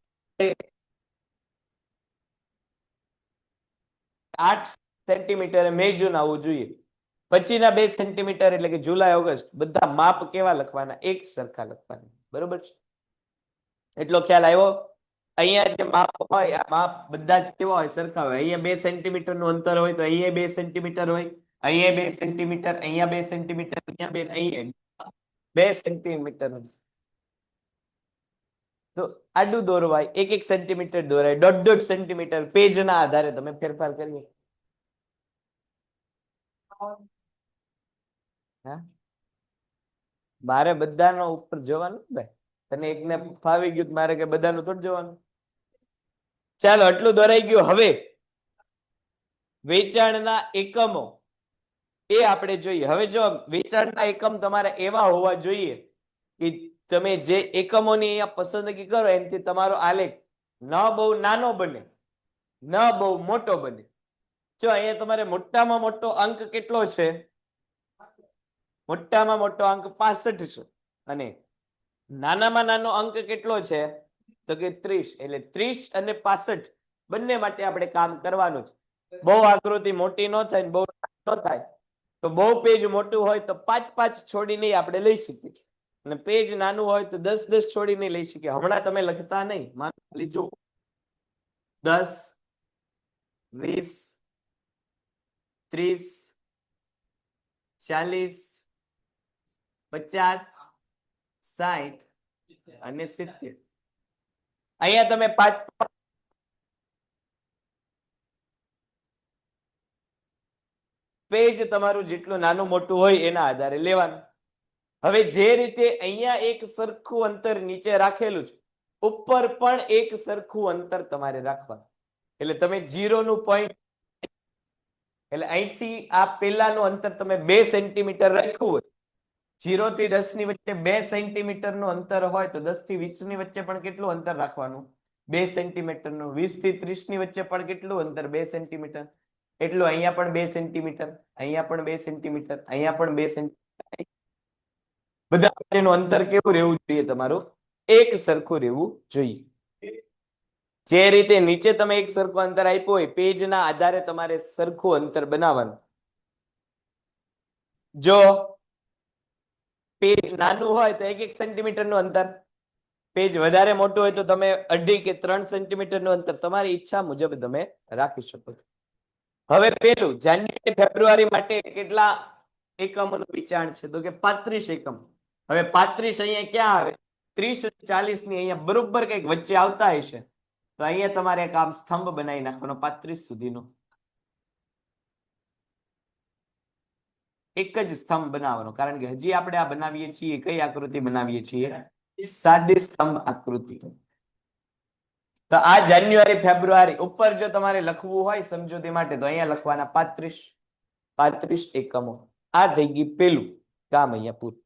8 સેન્ટીમીટરે મે, જૂન આવવું જોઈએ. પછીના 2 સેન્ટીમીટર એટલે કે જુલાઈ, ઓગસ્ટ બધા માપ કેવા લખવાના? એક સરખા લખવાના. બરોબર છે? એટલો ખ્યાલ આવ્યો? અહીંયા જે માપ હોય આ માપ બધા જ કેવા હોય? સરખા હોય. અહીંયા 2 સેન્ટીમીટર નું અંતર હોય તો અહીંયા 2 સેન્ટીમીટર હોય, અહીંયા 2 સેન્ટીમીટર, અહીંયા 2 સેન્ટીમીટર, અહીંયા 2 સેન્ટીમીટર. તો આડું દોરવાય, 1 સેન્ટીમીટર દોરાય, 1.5 સેન્ટીમીટર પેજના આધારે તમે ફેરફાર કરીએ. હા, મારે બધાનો ઉપર જવાનું ભાઈ. તને એકને ફાવી ગયું મારે કે બધાનું થોડું જવાનું? ચાલો આટલું દોરાઈ ગયું. હવે વેચાણના એકમો એ આપણે જોઈએ. હવે જો વેચાણના એકમ તમારે એવા હોવા જોઈએ કે તમે જે એકમોની અહીંયા પસંદગી કરો એનાથી તમારો આલેખ ન બહુ નાનો બને, ન બહુ મોટો બને. જો અહીંયા તમારે મોટામાં મોટો અંક કેટલો છે? મોટામાં મોટો અંક 65 છે અને નાનામાં નાનો અંક કેટલો છે? તો કે 30. એટલે 30 અને 65 બંને માટે આપણે કામ કરવાનું છે. બહુ આકૃતિ મોટી ન થાય ને બહુ નાની ન થાય. તો બહુ પેજ મોટું હોય તો 5 છોડીને આપણે લઈ શકીએ અને પેજ નાનું હોય તો 10 છોડીને લઈ શકીએ. હમણાં તમે લખતા નહીં, લીજો 10, 20, 30, 40, 50, 60 અને 70. અહીંયા તમે 5 પેજ તમારું જેટલું નાનું મોટું હોય એના આધારે લેવાનું. હવે જે રીતે અહીંયા એક સરખું અંતર નીચે રાખેલું છે, ઉપર પણ એક સરખું અંતર તમારે રાખવાનું. એટલે તમે 0 નું પોઈન્ટ એટલે અહીંથી આ પેલાનું અંતર તમે 2 સેન્ટીમીટર રાખ્યું હોય, 0 થી 10 ની વચ્ચે 2 સેન્ટીમીટર નું અંતર હોય તો 10 થી 20 ની વચ્ચે પણ કેટલું અંતર રાખવાનું? 2 સેન્ટીમીટર નું. 20 થી 30 ની વચ્ચે પણ કેટલું અંતર? 2 સેન્ટીમીટર. એટલું અહીંયા પણ 2 સેન્ટીમીટર, અહીંયા પણ 2 સેન્ટીમીટર, અહીંયા પણ 2 સેન્ટીમીટર. બધા વચ્ચેનું અંતર કેવું રહેવું જોઈએ? તમારું એક સરખું રહેવું જોઈએ. જે રીતે નીચે તમે એક સરખું અંતર આપ્યું હોય, પેજના આધારે તમારે સરખું અંતર બનાવવાનું. જો પેજ નાનું હોય તો 1 સેન્ટીમીટર નું અંતર, પેજ વધારે મોટું હોય તો તમે 2.5 કે 3 સેન્ટીમીટર નું અંતર તમારી ઈચ્છા મુજબ તમે રાખી શકો છો. હવે પેલું જાન્યુઆરી, ફેબ્રુઆરી માટે કેટલા એકમોનું વેચાણ છે? તો કે 35 એકમ. હવે 35 અહીંયા ક્યાં આવે? 30, 40 ની અહીંયા બરોબર કઈક વચ્ચે આવતા હશે તો અહીંયા તમારે એક આમ સ્તંભ બનાવી નાખવાનો 35 સુધીનો. એક જ સ્તંભ બનાવવાનો, કારણ કે હજી આપણે આ બનાવીએ છીએ કઈ આકૃતિ બનાવીએ છીએ? સાદી સ્તંભ આકૃતિ. તો આ જાન્યુઆરી, ફેબ્રુઆરી ઉપર જો તમારે લખવું હોય સમજૂતી માટે તો અહીંયા લખવાના 35 એકમો. આ થઈ ગઈ પેલું કામ અહીંયા પૂરું.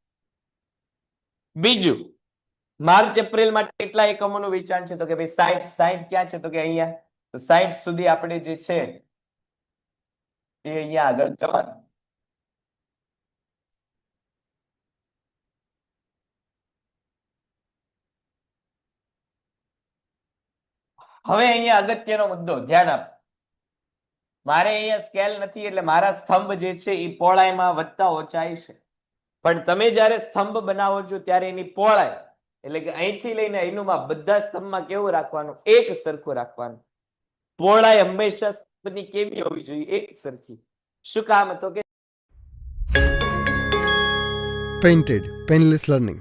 બીજું, માર્ચ, એપ્રિલ માટે કેટલા એકમોનું વેચાણ છે? તો કે ભાઈ 60 ક્યાં છે? તો કે અહીંયા. તો 60 સુધી આપણે જે છે એ અહીંયા આગળ જવાનું. હવે અહીંયા અગત્યનો મુદ્દો ધ્યાન આપો. મારે અહીંયા સ્કેલ નથી એટલે મારા સ્તંભ જે છે એ પહોળાઈમાં વધતા ઓછા છે. પણ તમે જ્યારે સ્તંભ બનાવો છો ત્યારે એની પહોળાઈ એટલે કે અહીંથી લઈને અહીંનું માપ બધા સ્તંભમાં કેવું રાખવાનું? એક સરખું રાખવાનું. પહોળાઈ હંમેશા સ્તંભની કેવી હોવી જોઈએ? એક સરખી. શું કામ? તો કે
Painted Painless Learning.